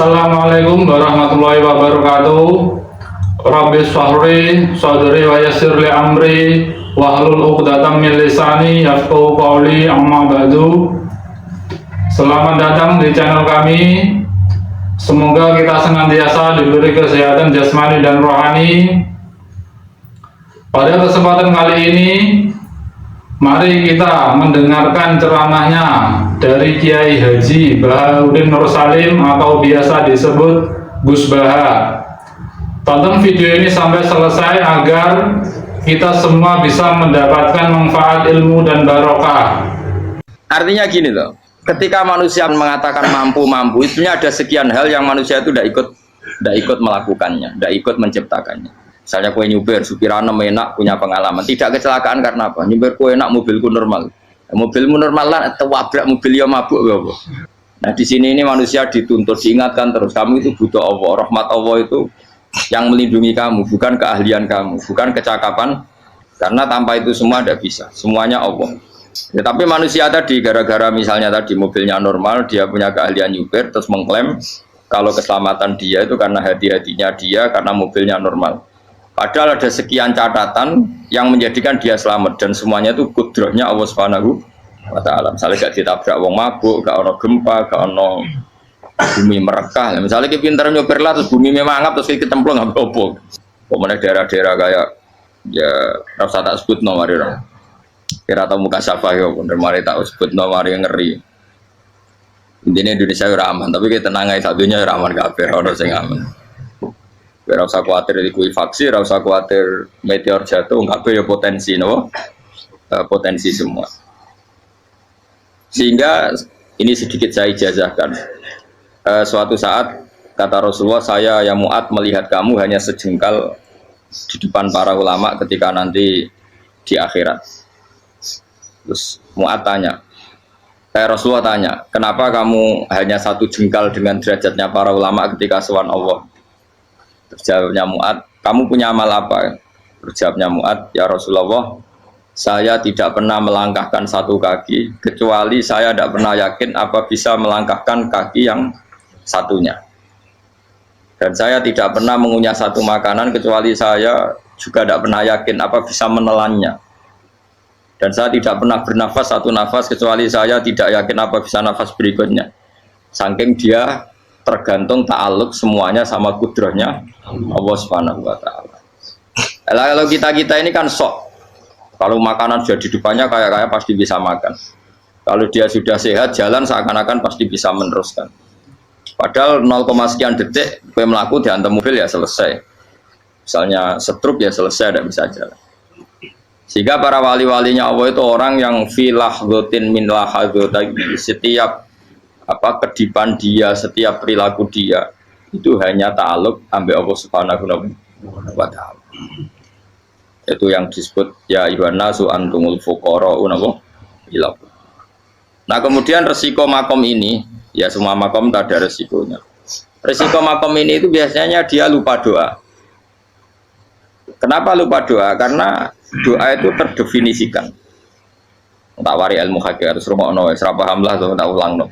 Assalamualaikum warahmatullahi wabarakatuh. Rabbi shrahli sadri wa yassir li amri wahlul 'uqdatam min lisani yafqahu qawli, amma ba'du. Selamat datang di channel kami. Semoga kita senantiasa diberi kesehatan jasmani dan rohani. Pada kesempatan kali ini, mari kita mendengarkan ceramahnya dari Kiai Haji Baharudin Nur Salim atau biasa disebut Gus Baha. Tonton video ini sampai selesai agar kita semua bisa mendapatkan manfaat ilmu dan barokah. Artinya gini loh, ketika manusia mengatakan mampu, itu ada sekian hal yang manusia itu tidak ikut melakukannya, tidak ikut menciptakannya. Misalnya kue nyupir, supirana enak, punya pengalaman, tidak kecelakaan karena apa? Nyupir kue enak, mobilku normal. Mobilmu normal lah, wabrak mobil yang mabuk ya apa? Nah di sini ini manusia dituntut, diingatkan terus, kamu itu butuh Allah, rahmat Allah itu yang melindungi kamu, bukan keahlian kamu, bukan kecakapan, karena tanpa itu semua tidak bisa, semuanya Allah. Ya, tapi manusia tadi gara-gara misalnya tadi mobilnya normal, dia punya keahlian nyupir, terus mengklaim kalau keselamatan dia itu karena hati-hatinya dia, karena mobilnya normal. Padahal ada sekian catatan yang menjadikan dia selamat dan semuanya itu kudrahnya Allah Subhanahu wa Ta'ala. Misalnya gak ditabrak wong mabuk, gak ono gempa, gak ono bumi merekah. Misalnya kita pintar nyopir lah terus bumi memangap terus kita templung nggak apa-apa. Kemudian daerah-daerah kayak ya rasa tak sebut nomor orang. Kira tahu muka siapa ya, bener mari tak sebut nomor yang ngeri. Intinya Indonesia aman, tapi kita tenang aja satunya aman kafir, orang sing aman. Biar usah khawatir likuifaksi, usah khawatir meteor jatuh, nggak ya potensi, no? Potensi semua. Sehingga ini sedikit saya ijazahkan. Suatu saat kata Rasulullah, saya yang Mu'ad melihat kamu hanya sejengkal di depan para ulama ketika nanti di akhirat. Terus Mu'ad tanya, Rasulullah tanya, kenapa kamu hanya satu jengkal dengan derajatnya para ulama ketika sowan Allah? Terjawabnya Mu'ad, kamu punya amal apa? Terjawabnya Mu'ad, ya Rasulullah, saya tidak pernah melangkahkan satu kaki, kecuali saya tidak pernah yakin apa bisa melangkahkan kaki yang satunya. Dan saya tidak pernah mengunyah satu makanan, kecuali saya juga tidak pernah yakin apa bisa menelannya. Dan saya tidak pernah bernafas satu nafas, kecuali saya tidak yakin apa bisa nafas berikutnya. Saking dia tergantung ta'aluk semuanya sama kudrahnya Allah Subhanahu wa Ta'ala. Kalau kita ini kan sok, kalau makanan sudah di depannya kayak pasti bisa makan. Kalau dia sudah sehat jalan seakan-akan pasti bisa meneruskan. Padahal 0, sekian detik gue melaku dihantam mobil ya selesai. Misalnya stroke ya selesai, tidak bisa jalan. Sehingga para wali-walinya Allah itu orang yang filah gotin min lahadotagi, setiap kedipan dia, setiap perilaku dia itu hanya ta'aluk ambil Allah Subhanahu wa Ta'ala. Itu yang disebut ya ayyuhan nasu antumul fuqara'u ila. Nah kemudian resiko makom ini, ya semua makom tak ada resikonya. Resiko makom ini itu biasanya dia lupa doa. Kenapa lupa doa? Karena doa itu terdefinisikan. Tak wari ilmu hakikat terus rumah serah paham lah tuh tak ulang no.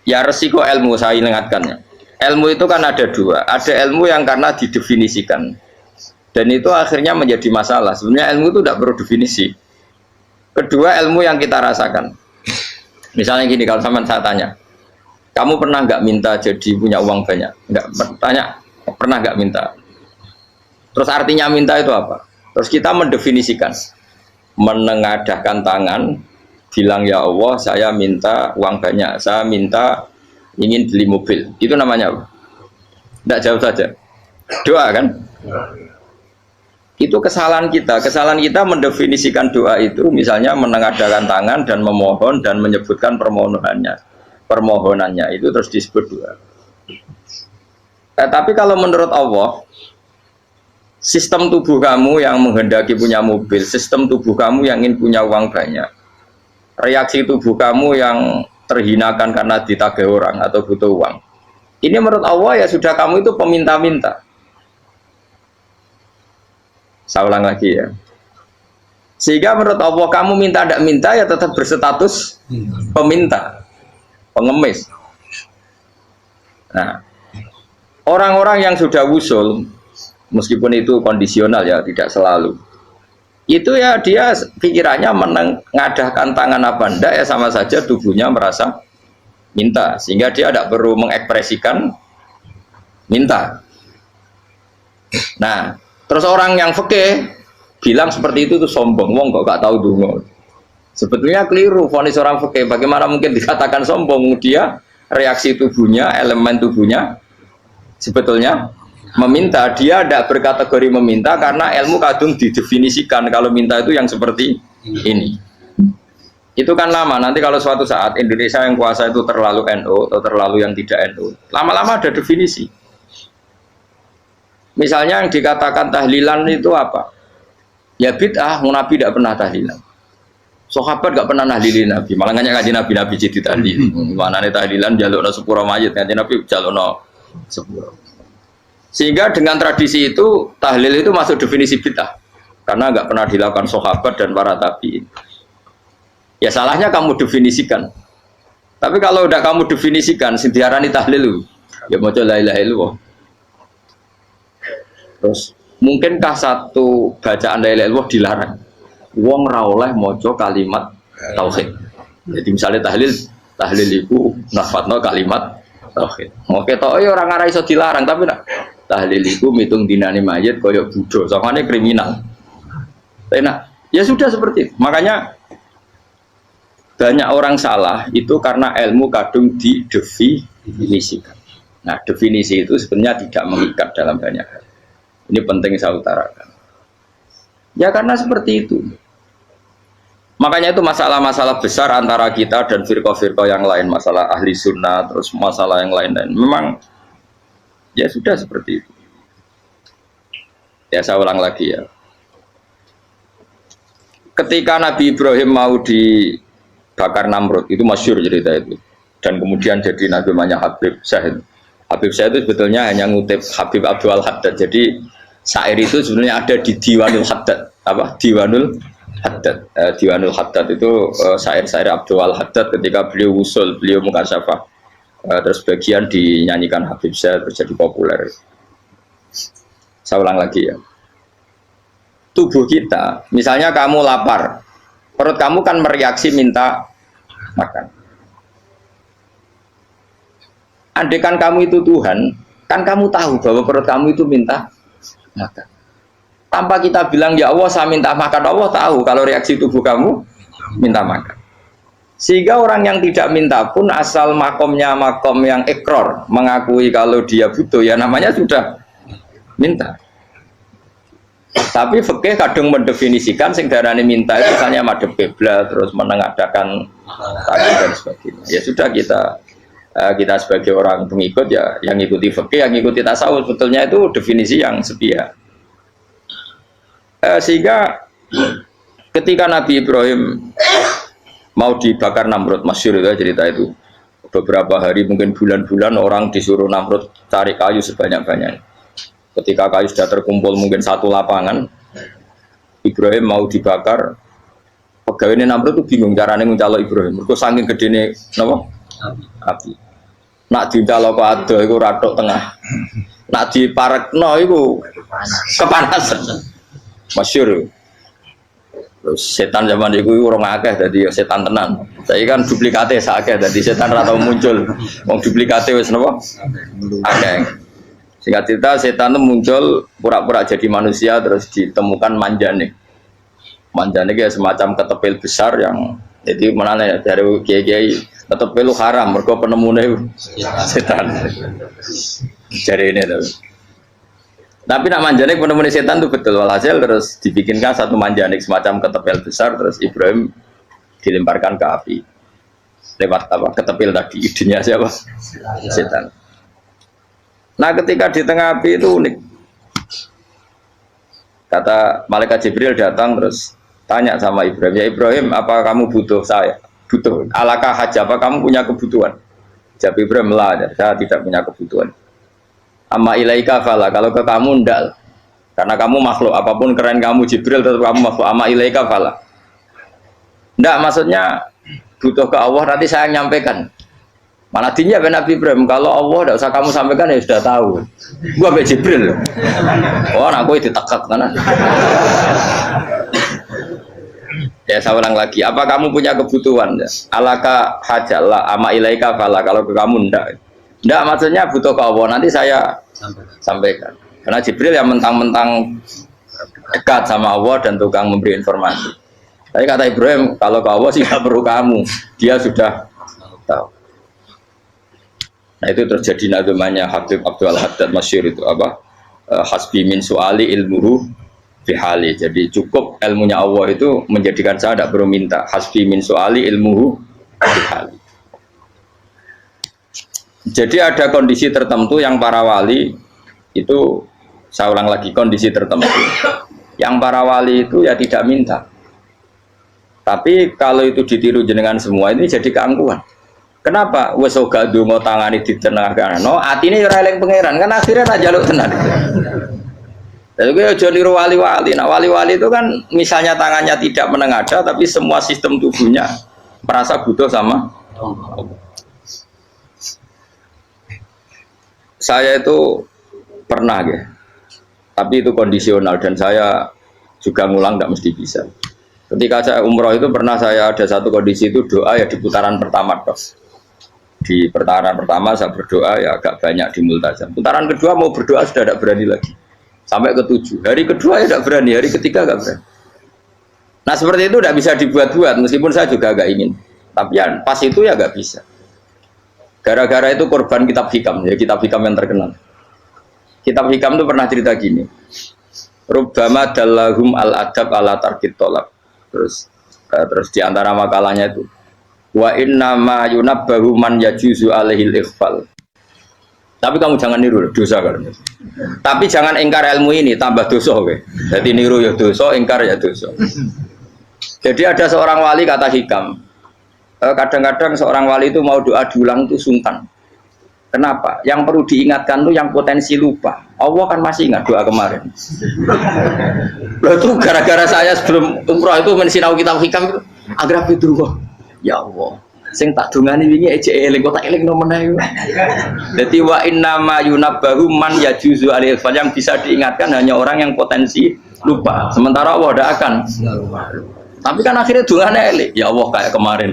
Ya resiko ilmu saya ingatkannya. Ilmu itu kan ada dua. Ada ilmu yang karena didefinisikan. Dan itu akhirnya menjadi masalah. Sebenarnya ilmu itu tidak perlu definisi. Kedua ilmu yang kita rasakan. Misalnya gini, kalau saya tanya, kamu pernah nggak minta jadi punya uang banyak? Nggak, tanya, pernah nggak minta? Terus artinya minta itu apa? Terus kita mendefinisikan. Menengadahkan tangan, bilang ya Allah saya minta uang banyak, saya minta ingin beli mobil, itu namanya apa? Tidak jawab saja, doa kan? Itu kesalahan kita mendefinisikan doa itu misalnya menengadahkan tangan dan memohon dan menyebutkan permohonannya itu terus disebut doa. Tapi kalau menurut Allah, sistem tubuh kamu yang menghendaki punya mobil, sistem tubuh kamu yang ingin punya uang banyak, reaksi tubuh kamu yang terhinakan karena ditagih orang atau butuh uang. Ini menurut Allah ya sudah kamu itu peminta-minta. Saya ulang lagi ya. Sehingga menurut Allah kamu minta tidak minta ya tetap berstatus peminta, pengemis. Nah, orang-orang yang sudah wusul, meskipun itu kondisional ya, tidak selalu. Itu ya dia pikirannya mengadahkan tangan apa ndak ya sama saja tubuhnya merasa minta, sehingga dia tidak perlu mengekspresikan minta. Nah, terus orang yang fikih bilang seperti itu tuh sombong, wong kok gak tahu dungo. Sebetulnya keliru vonis orang fikih. Bagaimana mungkin dikatakan sombong? Dia reaksi tubuhnya, elemen tubuhnya sebetulnya meminta. Dia tidak berkategori meminta karena ilmu kadung didefinisikan kalau minta itu yang seperti ini. Itu kan lama. Nanti kalau suatu saat Indonesia yang kuasa itu terlalu NU atau terlalu yang tidak NU, lama-lama ada definisi. Misalnya yang dikatakan tahlilan itu apa? Ya bid'ah, Nabi tidak pernah tahlilan. Sahabat gak pernah nahlilin Nabi, malah ngajak ngaji Nabi jadi tahlil. Mana nih tahlilan jalukno sepuro mayit, ngaji Nabi jalukno sepuro. Sehingga dengan tradisi itu tahlil itu masuk definisi bid'ah karena nggak pernah dilakukan sahabat dan para tabi'in. Ya salahnya kamu definisikan. Tapi kalau udah kamu definisikan, sindiarani tahlil, ya mau la ilaha illallah. Terus mungkinkah satu bacaan la ilaha illallah dilarang? Wong ra oleh maca kalimat tauhid. Jadi misalnya tahlil iku nafadno kalimat tauhid. Oke tok ya ora ngara iso dilarang, tapi nak tahlil iku mitung dinane mayit kaya Buddha, sangane kriminal. Enak. Ya sudah seperti itu. Makanya banyak orang salah itu karena ilmu kadung didefinisikan. Nah, definisi itu sebenarnya tidak mengikat dalam banyak hal. Ini penting saya utarakan. Ya karena seperti itu. Makanya itu masalah-masalah besar antara kita dan firqah-firqah yang lain, masalah ahli sunnah, terus masalah yang lain-lain. Memang ya sudah seperti itu. Ya saya ulang lagi ya. Ketika Nabi Ibrahim mau dibakar Namrud, itu masyhur cerita itu. Dan kemudian jadi Nabi namanya Habib Syahid. Habib Syahid itu sebetulnya hanya ngutip Habib Abdul Haddad. Jadi syair itu sebenarnya ada di Diwanul Haddad. Apa? Diwanul Haddad. Diwanul Haddad itu syair-syair Abdul Haddad ketika beliau usul, beliau mukasyafah. Terus bagian dinyanyikan Habib Syahid terjadi populer. Saya ulang lagi ya. Tubuh kita, misalnya kamu lapar, perut kamu kan mereaksi minta makan. Andaikan kamu itu Tuhan, kan kamu tahu bahwa perut kamu itu minta makan. Tanpa kita bilang ya Allah saya minta makan, Allah tahu kalau reaksi tubuh kamu minta makan. Sehingga orang yang tidak minta pun asal makomnya makom yang ikror, mengakui kalau dia butuh, ya namanya sudah minta. Tapi fikih kadang mendefinisikan sing darane minta itu misalnya madhep kiblat terus menengadakan tangan dan sebagainya. Ya sudah kita sebagai orang pengikut ya yang ikuti fikih, yang ikuti tasawuf, sebetulnya itu definisi yang sepihak. Sehingga ketika Nabi Ibrahim mau dibakar Namrud, masyhur itu cerita itu. Beberapa hari mungkin bulan-bulan orang disuruh Namrud cari kayu sebanyak-banyaknya. Ketika kayu sudah terkumpul mungkin satu lapangan, Ibrahim mau dibakar. Pegawai ini Namrud itu bingung caranya mencalok Ibrahim. Mereka saking gedene napa? Api. Nak dicalok ada iku ratok tengah. Nak diparekno iku kepanasan. Masyhur. Terus setan zaman itu orang akeh jadi setan tenan. Saya kan duplikate sakeh jadi setan ra tau muncul. Wong duplikate wis napa? Akeh. Singkat cerita setan itu muncul pura-pura jadi manusia terus ditemukan manjane. Manjane kayak semacam ketepil besar yang jadi mana ya dari kiai-kiai ketepil haram mergo penemune setan. Jadi ini tuh. Tapi nak manjane penemune setan itu betul walhasil terus dibikinkan satu manjane semacam ketepil besar terus Ibrahim dilemparkan ke api. Lewat apa? Ketepil tadi idenya siapa? Setan. Nah ketika di tengah api itu unik. Kata malaikat Jibril datang terus tanya sama Ibrahim, ya Ibrahim apa kamu butuh saya? Butuh. Alakah haja apa kamu punya kebutuhan? Jawab Ibrahim lah, saya tidak punya kebutuhan. Amma ilaika fala, kalau ke kamu ndak. Karena kamu makhluk, apapun keren kamu Jibril tetap kamu makhluk. Amma ilaika fala. Ndak maksudnya butuh ke Allah nanti saya nyampaikan. Malah dinya Nabi Ibrahim, kalau Allah tidak usah kamu sampaikan ya sudah tahu. Gua be Jibril. Oh, aku itu ditekak kan. Ya saya ulang lagi, apa kamu punya kebutuhan? Alaka hajalla ama ilaika fala, kalau ke kamu ndak. Ndak maksudnya butuh ke Allah, nanti saya sampaikan. Karena Jibril yang mentang-mentang dekat sama Allah dan tukang memberi informasi. Tapi kata Ibrahim, kalau ke Allah sih nggak perlu kamu, dia sudah tahu. Nah itu terjadi nadumanya Habib Abdul Haddad Masyhur itu apa? Hasbi min su'ali ilmuhu bihali. Jadi cukup ilmunya Allah itu menjadikan saya tidak perlu minta. Hasbi min su'ali ilmuhu bihali. Jadi ada kondisi tertentu yang para wali itu, saya ulang lagi, kondisi tertentu yang para wali itu ya tidak minta. Tapi kalau itu ditiru jenengan semua ini jadi keangkuhan. Kenapa? Wes ora ndonga tangane ditenangkan. No, atine ora eling pangeran, kan akhirnya tak jaluk tenan. Jadi gue aja niru wali-wali. Nah, wali-wali itu kan misalnya tangannya tidak menengadah tapi semua sistem tubuhnya merasa butuh sama Allah. Saya itu pernah ya. Tapi itu kondisional dan saya juga ngulang tidak mesti bisa. Ketika saya umroh itu pernah saya ada satu kondisi itu doa ya di putaran pertama terus. Di putaran pertama saya berdoa ya agak banyak di multazam. Putaran kedua mau berdoa sudah tidak berani lagi. Sampai ke-7. Hari kedua ya tidak berani, hari ketiga tidak berani. Nah seperti itu tidak bisa dibuat-buat meskipun saya juga agak ingin. Tapi ya pas itu ya nggak bisa. Gara-gara itu korban kitab hikam, ya kitab hikam yang terkenal. Kitab hikam itu pernah cerita gini. Rubbama dallahum al-adab ala tarkit tolak. Terus di antara makalahnya itu wa inna ma yunabbahu man yajuzu alaihil ikhfal. Tapi kamu jangan niru dosa kan. Tapi jangan ingkar ilmu ini tambah dosa oke. Jadi niru ya dosa, ingkar ya dosa. Jadi ada seorang wali kata hikam. Kadang-kadang seorang wali itu mau doa diulang itu sungkan. Kenapa? Yang perlu diingatkan tuh yang potensi lupa. Allah kan masih ingat doa kemarin. Loh itu gara-gara saya sebelum umroh itu mensinau kitab hikam itu agar itu ya Allah, sing tak dungani wingi ejek eling kok tak eling nomene. Dadi wa inna ma yunabbahu man yajuzu alil fal, yang bisa diingatkan hanya orang yang potensi lupa. Sementara Allah tidak akan. Tapi kan akhirnya dungane eling, ya Allah kayak kemarin.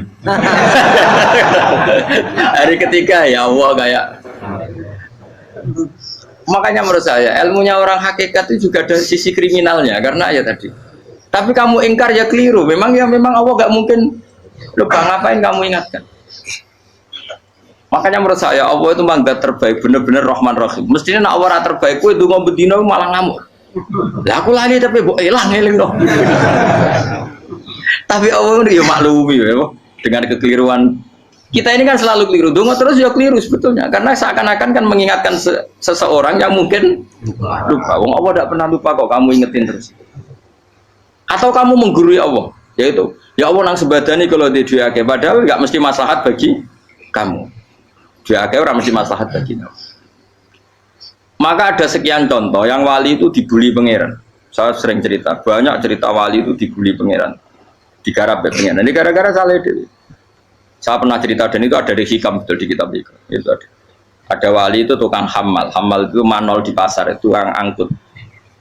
Hari ketiga ya Allah kayak. Makanya menurut saya ilmunya orang hakikat itu juga ada sisi kriminalnya karena ya tadi. Tapi kamu ingkar ya keliru. Memang Allah gak mungkin lupa, ngapain kamu ingatkan? Makanya menurut saya Allah itu mangga terbaik, bener-bener Rahman Rahim. Mestinya nak Allah terbaik, kue itu ngobedino malah ngamuk. Lah aku lali tapi mbok eling dong. Tapi Allah itu ya maklumi ya, dengan kekeliruan. Kita ini kan selalu keliru, dongo terus ya keliru sebetulnya. Karena seakan-akan kan mengingatkan seseorang yang mungkin lupa. Wong Allah tidak pernah lupa kok, kamu ingetin terus. Atau kamu menggurui Allah, yaitu ya Allah nang sebadani kalau di duake, padahal nggak mesti maslahat bagi kamu. Duake orang mesti maslahat bagi kamu. Maka ada sekian contoh yang wali itu dibully pangeran. Saya sering cerita, banyak cerita wali itu dibully pangeran, digarap pangeran. Ini gara-gara salah diri. Saya pernah cerita dan itu ada di hikam betul di kitab hikam. Itu ada. Ada wali itu tukang hamal itu manol di pasar, itu tukang angkut.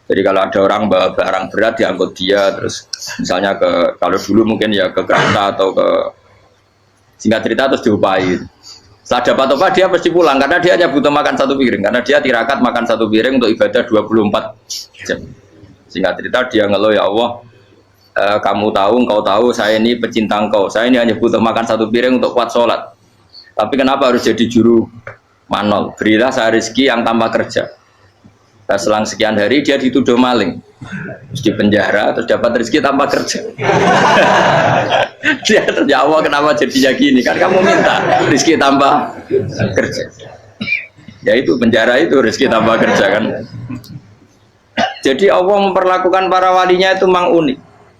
Jadi kalau ada orang bawa barang berat diangkut dia, terus misalnya kalau dulu mungkin ya ke kereta atau ke singkat cerita terus diupahi. Setelah dapat apa dia pasti pulang karena dia hanya butuh makan satu piring, karena dia tirakat makan satu piring untuk ibadah 24 jam. Singkat cerita dia ngeluh, ya Allah, kamu tahu, engkau tahu saya ini pecinta engkau, saya ini hanya butuh makan satu piring untuk kuat sholat. Tapi kenapa harus jadi juru manol? Berilah saya rezeki yang tanpa kerja. Nah, selang sekian hari dia dituduh maling, terus di penjara, terus dapat rezeki tanpa kerja. Dia terjawab kenapa jadinya gini, kan kamu minta rezeki tanpa kerja. Ya itu penjara itu rezeki tanpa kerja kan. Jadi Allah memperlakukan para walinya itu memang unik.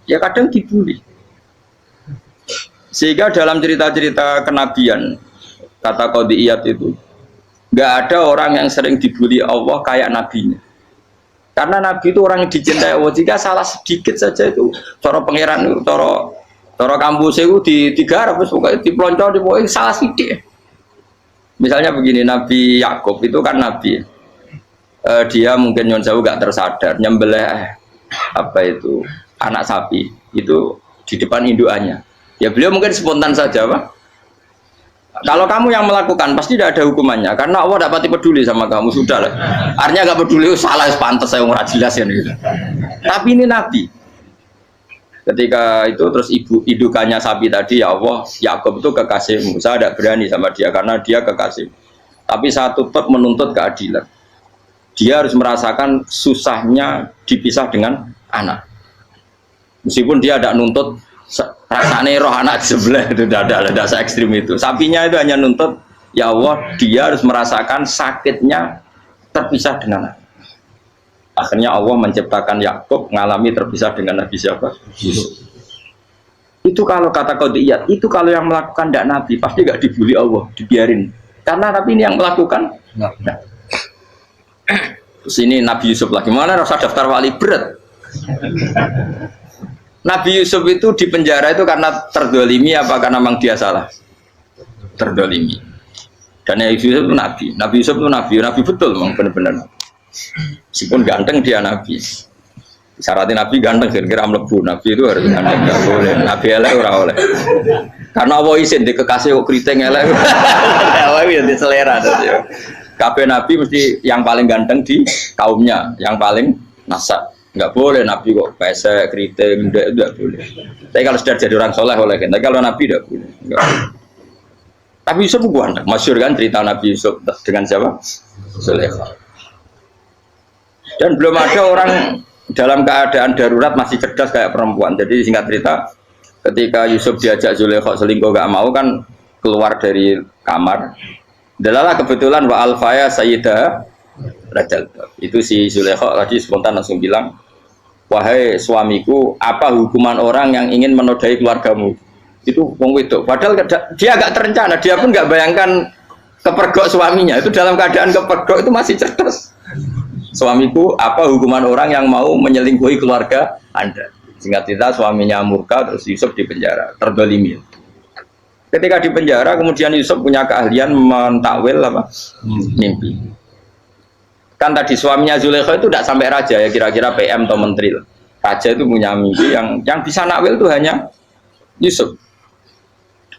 Ya kadang dibully. Sehingga dalam cerita-cerita kenabian, kata Qadiyat itu, nggak ada orang yang sering dibully Allah kayak nabinya. Karena nabi itu orang yang dicintai Allah. Jika salah sedikit saja itu, cara pangeran, cara kampus itu digarap, pokoknya dipelonco, salah sedikit. Misalnya begini, Nabi Yakub itu kan nabi. Dia mungkin nyon jauh gak tersadar nyembelih apa itu anak sapi itu di depan indukannya. Ya beliau mungkin spontan saja, Pak. Kalau kamu yang melakukan pasti tidak ada hukumannya karena Allah tidak pati peduli sama kamu, sudah lah. Artinya gak peduli, salah pantas saya ora jelas ya gitu. Tapi ini nabi. Ketika itu terus indukannya sapi tadi, ya Allah, Yakub itu kekasihmu, saya tidak berani sama dia karena dia kekasih. Tapi saya tetap menuntut keadilan. Dia harus merasakan susahnya dipisah dengan anak. Meskipun dia tidak nuntut rasanya roh anak di sebelah, itu tidak ada se ekstrim itu. Sapinya itu hanya nuntut, ya Allah, dia harus merasakan sakitnya terpisah dengan anak. Akhirnya Allah menciptakan Yakub mengalami terpisah dengan Nabi siapa? Yusuf. Itu kalau kata qadiyat, itu kalau yang melakukan tidak Nabi pasti gak dibully Allah, dibiarin. Karena Nabi ini yang melakukan. Nah. Terus ini Nabi Yusuf lagi, mana rasa daftar wali berat. Nabi Yusuf itu di penjara itu karena terdolimi apa karena memang dia salah? Terdolimi. Dan Yusuf itu Nabi. Nabi Yusuf itu Nabi betul memang benar-benar. Meskipun ganteng dia Nabi. Syaratnya Nabi ganteng kira-kira mlebu. Nabi itu harus ganteng, nggak boleh. Nabi elek ora oleh. Karena Allah izin di kekasih kok kriting elek. Allah ya di selera tuh. Kabeh Nabi mesti yang paling ganteng di kaumnya, yang paling nasab. Nggak boleh Nabi kok pesek, kriting, enggak boleh. Tapi kalau sudah jadi orang soleh oleh kan. Tapi kalau Nabi enggak boleh. Tapi Yusuf ganteng. Masyhur kan cerita Nabi Yusuf dengan siapa? Zulaikha. Dan belum ada orang dalam keadaan darurat masih cerdas kayak perempuan. Jadi singkat cerita, ketika Yusuf diajak Zulaikha selingkuh gak mau kan keluar dari kamar. Dalalah kebetulan wa alfaya sayyidah Rajal. Itu si Zulaikha tadi spontan langsung bilang, wahai suamiku, apa hukuman orang yang ingin menodai keluargamu? Itu wong wedok. Padahal dia agak terencana, dia pun nggak bayangkan kepergok suaminya. Itu dalam keadaan kepergok itu masih cerdas. Suamiku, apa hukuman orang yang mau menyelingkuhi keluarga Anda? Singkat cerita, suaminya murka, terus Yusuf di penjara, terdolimi. Ketika di penjara, kemudian Yusuf punya keahlian mentakwil apa? Mimpi. Kan tadi suaminya Zulaikha itu tidak sampai raja ya, kira-kira PM atau menteri. Raja itu punya mimpi yang bisa nakwil itu hanya Yusuf.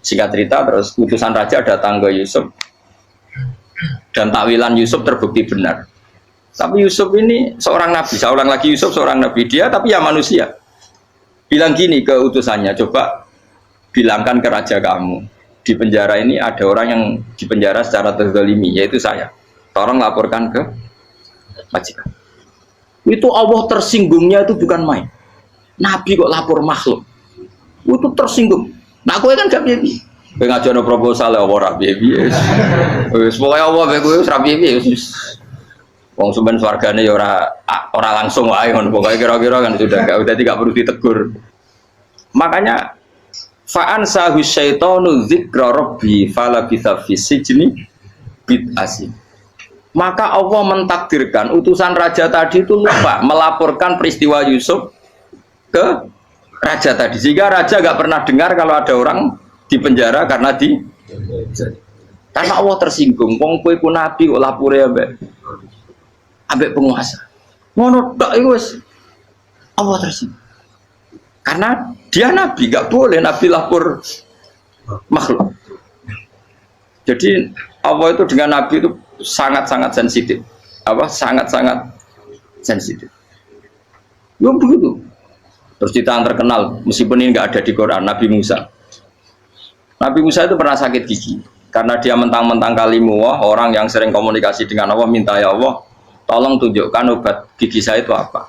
Singkat cerita, terus utusan raja datang ke Yusuf dan takwilan Yusuf terbukti benar. Tapi Yusuf ini seorang nabi, saya ulang lagi, Yusuf seorang nabi, dia tapi ya manusia. Bilang gini ke utusannya, coba bilangkan ke raja kamu, di penjara ini ada orang yang di penjara secara terzalimi, yaitu saya. Tolong laporkan ke majikan. Itu Allah tersinggungnya itu bukan main. Nabi kok lapor makhluk, itu tersinggung. Nah aku kan gak bibi, pengajuan proposal ya Allah bibi. Semoga Allah begitu rabi. Wong sumben swargane ya ora langsung wae ngono pokoke kira-kira kan sudah tidak perlu ditegur. Makanya fa'an sahu syaitanu dzikra rabbi fala bitha fi sijni bid'asi. Maka Allah mentakdirkan utusan raja tadi itu lupa melaporkan peristiwa Yusuf ke raja tadi, sehingga raja gak pernah dengar kalau ada orang di penjara karena Allah tersinggung. Wong kowe ku nabi kok lapore ambek penguasa. Ngono tok iku wis Allah tersinggung. Karena dia nabi, gak boleh nabi lapor makhluk. Jadi Allah itu dengan nabi itu sangat-sangat sensitif. Sangat-sangat sensitif. Ya begitu. Terus cerita yang terkenal, meskipun ini nggak ada di Quran, Nabi Musa. Nabi Musa itu pernah sakit gigi karena dia mentang-mentang kalimullah, orang yang sering komunikasi dengan Allah, minta ya Allah, tolong tunjukkan obat gigi saya itu apa.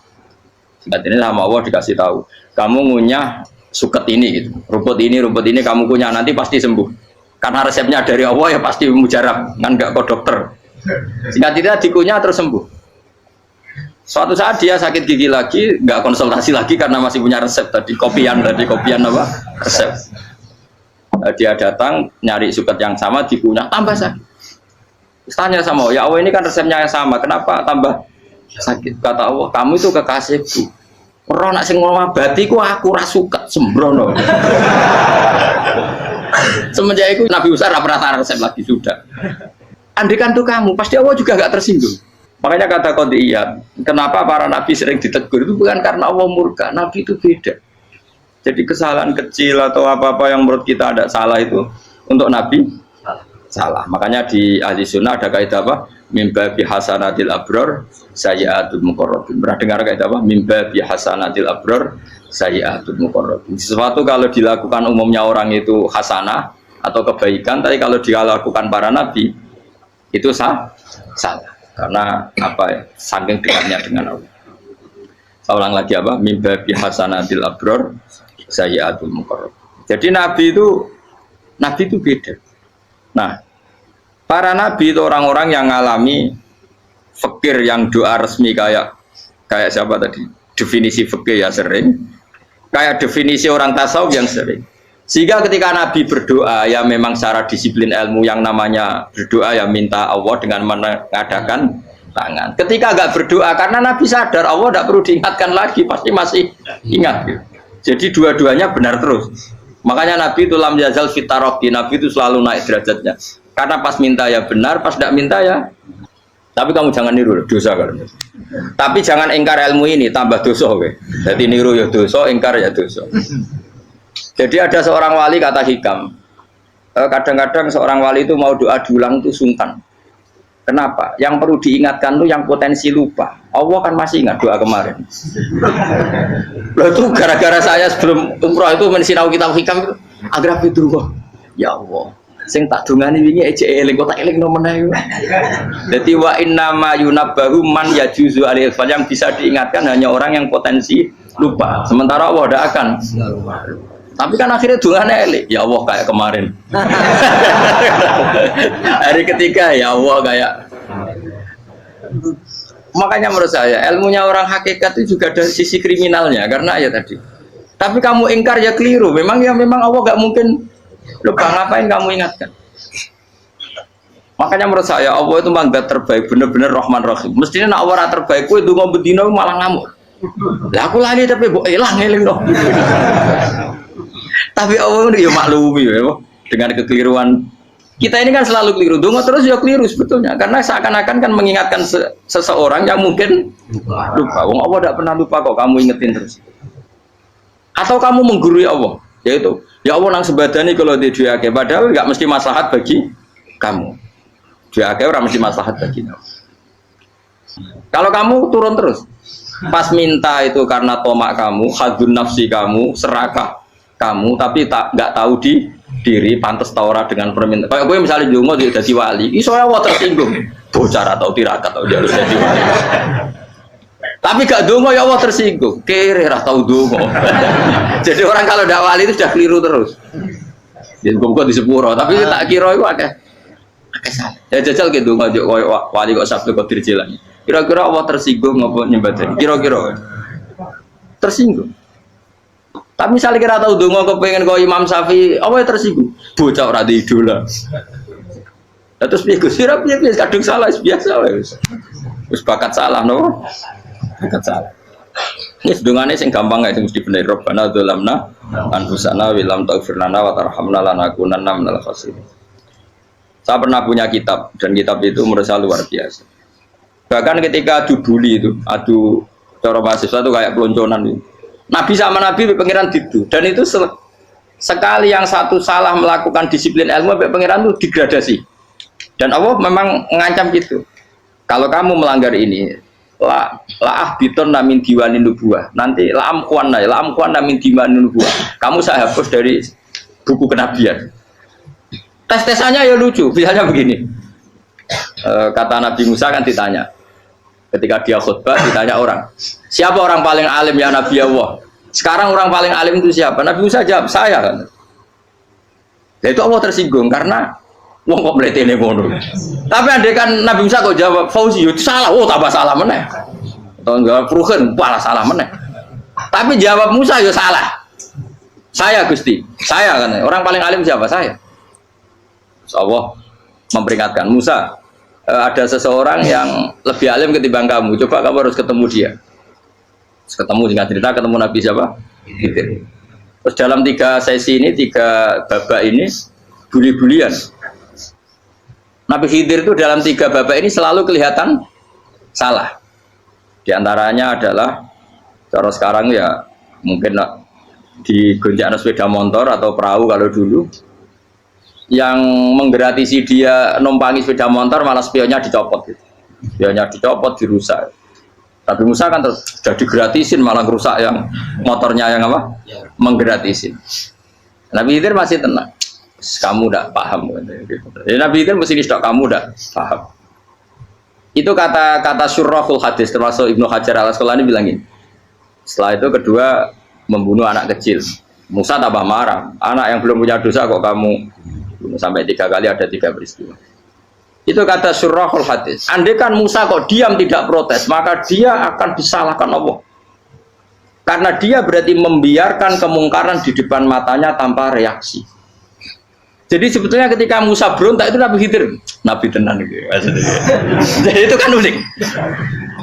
Singkat ini sama Allah dikasih tahu, kamu ngunyah suket ini gitu, rumput ini kamu kunyah nanti pasti sembuh. Karena resepnya dari Allah ya pasti mujarab, kan nggak kok dokter. Singkat tidak dikunyah terus sembuh. Suatu saat dia sakit gigi lagi, nggak konsultasi lagi karena masih punya resep tadi kopian apa resep. Dia datang nyari suket yang sama dikunyah tambah sakit. Tanya sama Allah, ya Allah ini kan resepnya yang sama, kenapa tambah sakit? Kata Allah, kamu itu kekasihku. Orang nak sing ngobati ku aku ra suka sembrono. Semenjak itu Nabi Musa pernah resep lagi sudah. Andikan tuh kamu, pasti Allah juga nggak tersinggung. Makanya kata Qadiyat, kenapa para nabi sering ditegur itu bukan karena Allah murka, nabi itu beda. Jadi kesalahan kecil atau apa-apa yang menurut kita ada salah itu untuk nabi salah. Makanya di ahli sunnah ada kaidah apa? Mimba bi hasanatil abror sayyi'atul muqarrabin. Pernah dengar kaidah apa? Mimba bi hasanatil abror sayyi'atul muqarrabin. Sesuatu kalau dilakukan umumnya orang itu hasanah atau kebaikan, tapi kalau dilakukan para nabi itu salah. Karena apa ya? Saking dekatnya dengan Allah. Saya ulang lagi apa? Mimba bi hasanatil abror sayyi'atul muqarrabin. Jadi nabi itu beda. Nah, para nabi itu orang-orang yang mengalami fikir yang doa resmi kayak siapa tadi? Definisi fikir ya sering. Kayak definisi orang tasawuf yang sering. Sehingga ketika nabi berdoa ya memang secara disiplin ilmu yang namanya berdoa ya minta Allah dengan mengadakan tangan. Ketika enggak berdoa karena nabi sadar Allah tidak perlu diingatkan lagi, pasti masih ingat gitu. Jadi dua-duanya benar terus. Makanya Nabi itu lam yazal fitarokti, Nabi itu selalu naik derajatnya. Karena pas minta ya benar, pas tidak minta ya. Tapi kamu jangan niru dosa kan. Tapi jangan ingkar ilmu ini, tambah dosa. Jadi niru ya dosa, ingkar ya dosa. Jadi ada seorang wali kata hikam. Kadang-kadang seorang wali itu mau doa diulang itu sungkan. Kenapa? Yang perlu diingatkan tuh yang potensi lupa. Allah kan masih ingat doa kemarin. Loh itu gara-gara saya sebelum umroh itu mensinau kitab hikam itu agar itu ya Allah. Sing tak dungani wingi ejek eling kok tak eling nomene. Dadi wa inna ma yunabbahu man yajuzu alil yang bisa diingatkan hanya orang yang potensi lupa. Sementara Allah tidak akan. Tapi kan akhirnya dungane eling. Ya Allah kayak kemarin. Hari ketiga ya Allah kayak. Makanya menurut saya ilmunya orang hakikat itu juga ada sisi kriminalnya karena ya tadi. Tapi kamu ingkar ya keliru. Memang Allah gak mungkin lupa, ngapain kamu ingatkan. Makanya menurut saya Allah itu mangga terbaik, bener-bener Rahman Rahim. Mestinya nak Allah terbaik itu ngomong bedino malah ngamuk. Lah aku lali tapi mbok eling dong. Tapi Allah itu ya maklumi ya dengan kekeliruan. Kita ini kan selalu keliru, dongo terus ya keliru sebetulnya, karena seakan-akan kan mengingatkan seseorang yang mungkin lupa. Wong Allah tidak pernah lupa kok, kamu ingetin terus. Atau kamu menggurui Allah, yaitu ya Allah nang sebadani kalau di diake, padahal nggak mesti maslahat bagi kamu. Diake orang mesti maslahat bagi kamu. Kalau kamu turun terus, pas minta itu karena tomak kamu, hadun nafsi kamu, serakah kamu, tapi nggak tahu diri pantas taura dengan permintaan. Kayak gue misalnya jongo jadi wali, iso Allah tersinggung. Bocah atau tirakat atau dia harus jadi wali. Tapi gak dongo ya Allah tersinggung. Kere ra tau dongo. Jadi orang kalau ndak wali itu sudah keliru terus. Jadi gue di sepuro, tapi tak kira itu akeh salah. Ya jajal ke dongo koyo wali kok sabtu kok dirjelan. Kira-kira Allah tersinggung ngopo nyembadani? Kira-kira tersinggung. Tapi misalnya kira tahu dongo kepengen kau Imam Syafi'i, apa yang tersinggung? Bocah ora di idola. Terus piye Gus? Piye kadung salah biasa wis. Wis bakat salah no. Bakat salah. Ini dongane sing gampang gak sing mesti bener. Rabbana dzalamna anfusana wa lam taghfir lana wa tarhamna lanakunanna minal khasirin. Saya pernah punya kitab dan kitab itu menurut saya luar biasa. Bahkan ketika adu bully itu, adu cara mahasiswa itu kayak pelonconan itu. Nabi sama Nabi pengiran itu, dan itu sekali yang satu salah melakukan disiplin ilmu, pengiran itu degradasi. Dan Allah memang mengancam gitu. Kalau kamu melanggar ini, la biton namin diwanin nubuah. Nanti la amkuan namin diwanin nubuah. Kamu saya hapus dari buku kenabian. Tes-tesannya ya lucu, misalnya begini. Kata Nabi Musa kan ditanya. Ketika dia khutbah ditanya orang, siapa orang paling alim ya Nabi Allah? Sekarang orang paling alim itu siapa? Nabi Musa jawab, saya kan. Dan itu Allah tersinggung karena wong kok mletene ngono. Tapi andai kan Nabi Musa kok jawab Fauzi itu salah, tambah salah meneh. Atau jawab Ruhen, malah salah meneh. Tapi jawab Musa ya salah. Saya Gusti, saya kan. Orang paling alim siapa? Saya. Allah memperingatkan Musa. Ada seseorang yang lebih alim ketimbang kamu. Coba kamu harus ketemu dia. Terus ketemu dengan cerita ketemu Nabi siapa? Khidir. Terus dalam 3 sesi ini, 3 babak ini, bully-bulian. Nabi Khidir itu dalam 3 babak ini selalu kelihatan salah. Di antaranya adalah cara sekarang ya mungkin di gonjak sepeda motor atau perahu kalau dulu yang menggratisi dia numpangi sepeda motor malah spionnya dicopot gitu. Spionnya dicopot, dirusak. Tapi Musa kan sudah digratisin malah rusak yang motornya yang apa? Menggratisin. Nabi Khidir masih tenang. Kamu tidak paham. Jadi Nabi Khidir mesti tidak kamu tidak paham. Itu kata syurrahul hadis termasuk Ibnu Hajar al-Asqalani bilangin. Setelah itu kedua membunuh anak kecil. Musa tambah marah. Anak yang belum punya dosa kok kamu bunuh sampai 3 kali ada 3 peristiwa. Itu kata syurrahul hadis. Andai kan Musa kok diam tidak protes, maka dia akan disalahkan Allah. Karena dia berarti membiarkan kemungkaran di depan matanya tanpa reaksi. Jadi sebetulnya ketika Musa berontak itu Nabi Khidir, Nabi tenan gitu. Jadi itu kan unik.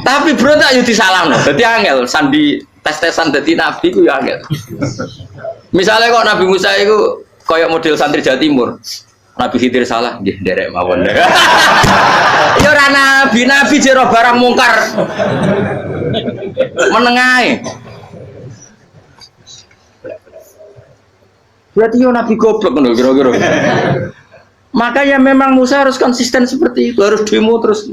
Tapi berontak itu disalahno. Jadi angel sandi tes-tesan jadi nabi itu ya angel. Misalnya kok Nabi Musa itu kayak model santri Jawa Timur. Nabi Khidir salah, nggih nderek mawon. Ya ora nabi jero barang mungkar. Menengae. Berarti yo nabi goblok ngono kira-kira. Makanya memang Musa harus konsisten seperti itu, harus demo terus.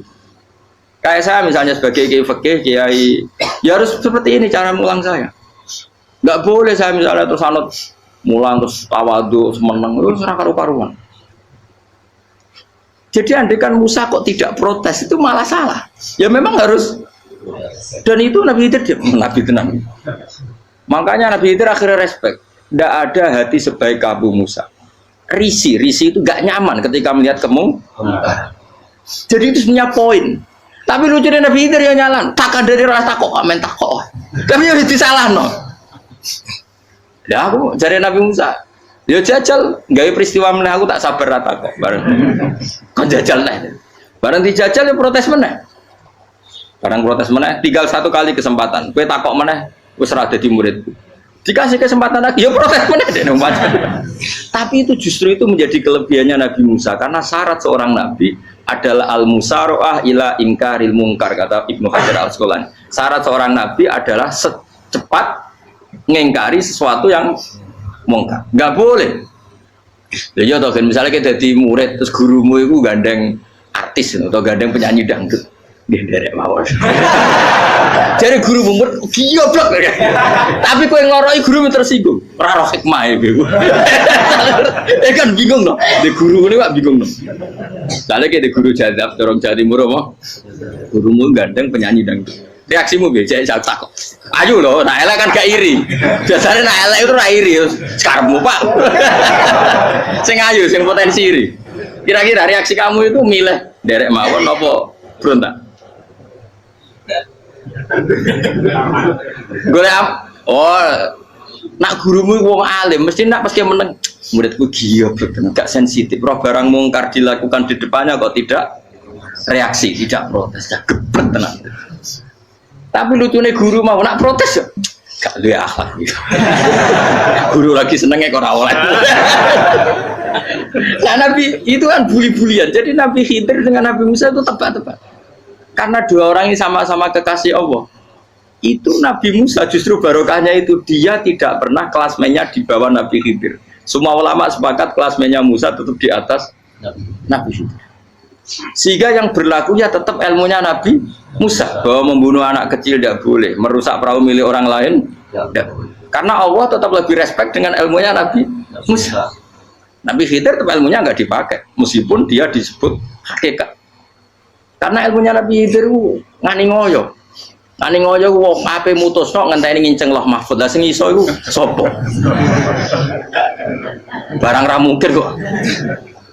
Kayak saya misalnya sebagai kiai fikih, kiai ya harus seperti ini cara mulang saya. Enggak boleh saya misalnya terus anut mulang terus tawadhu semeneng terus ora karu-karuan. Jadi andekan Musa kok tidak protes itu malah salah. Ya memang harus. Dan itu Nabi Khidir dia Nabi tenang. Makanya Nabi Khidir akhirnya respect. Tidak ada hati sebaik Abu Musa. Risi itu gak nyaman ketika melihat kemungkaran. Jadi itu sebenarnya poin. Tapi lucunya Nabi Khidir yang nyalan. Takkan dari rasa kok amen takok. Tapi harus disalah no. Ya aku cari Nabi Musa. Ya jajal, gawe peristiwa meneh aku tak sabar rata kok bareng. Kon jajal neh. Bareng dijajal ya protes meneh. Bareng protes meneh, tinggal 1 kali kesempatan. Kowe takok meneh wis ora dadi muridku. Dikasih kesempatan lagi, ya protes meneh deh Tapi itu justru itu menjadi kelebihannya Nabi Musa karena syarat seorang nabi adalah al-musara'ah ila ingkaril munkar kata Ibnu Hajar al-Asqalani. Syarat seorang nabi adalah secepat ngingkari sesuatu yang mungkar. Enggak boleh. Ya toh kan misalnya kita jadi murid terus gurumu itu gandeng artis atau gandeng penyanyi dangdut. Nggih nderek mawon. Jare guru mumet goblok. Tapi kowe ngloroi guru tersinggung. Ora roh hikmah iku. Kan bingung no. De guru ini kok bingung no. Soale ke de guru jadab dorong Jawa Timur apa? Gurumu gandeng penyanyi dangdut. Reaksimu piye? Jek takok. Ayo lho, nak elek kan gak iri. Biasane nak elek itu ora iri, sekarepmu Pak. Sing ayu, sing potensi iri. Kira-kira reaksi kamu itu milih derek mawon apa berontak? Golek nak gurumu wong alim mesti nak pasti meneng muridku goblok gak sensitif roh barang mungkar dilakukan di depannya kok tidak reaksi tidak protes gak geblek tenan. Tapi lucunya guru mau nak protes gak duwe akhlak gitu. Guru lagi senengnya kok ora oleh. Nah Nabi itu kan buli-bulian. Jadi Nabi Khidir dengan Nabi Musa itu tebak-tebak. Karena 2 orang ini sama-sama kekasih Allah. Itu Nabi Musa justru barokahnya itu dia tidak pernah klasmennya di bawah Nabi Khidir. Semua ulama sepakat klasmennya Musa tetap di atas Nabi Khidir. Sehingga yang berlakunya tetap ilmunya Nabi Musa bahwa membunuh anak kecil tidak boleh, merusak perahu milik orang lain tidak boleh. Karena Allah tetap lebih respect dengan ilmunya Nabi Musa. Nabi Khidir tetap ilmunya nggak dipakai meskipun dia disebut hakikat. Karena ilmunya Nabi Khidir ngani ngoyo. Ngani ngoyo wong ape mutusno ngenteni nginceng Loh Mahfud. Lah sing iso iku sapa? Barang ra mungkin kok.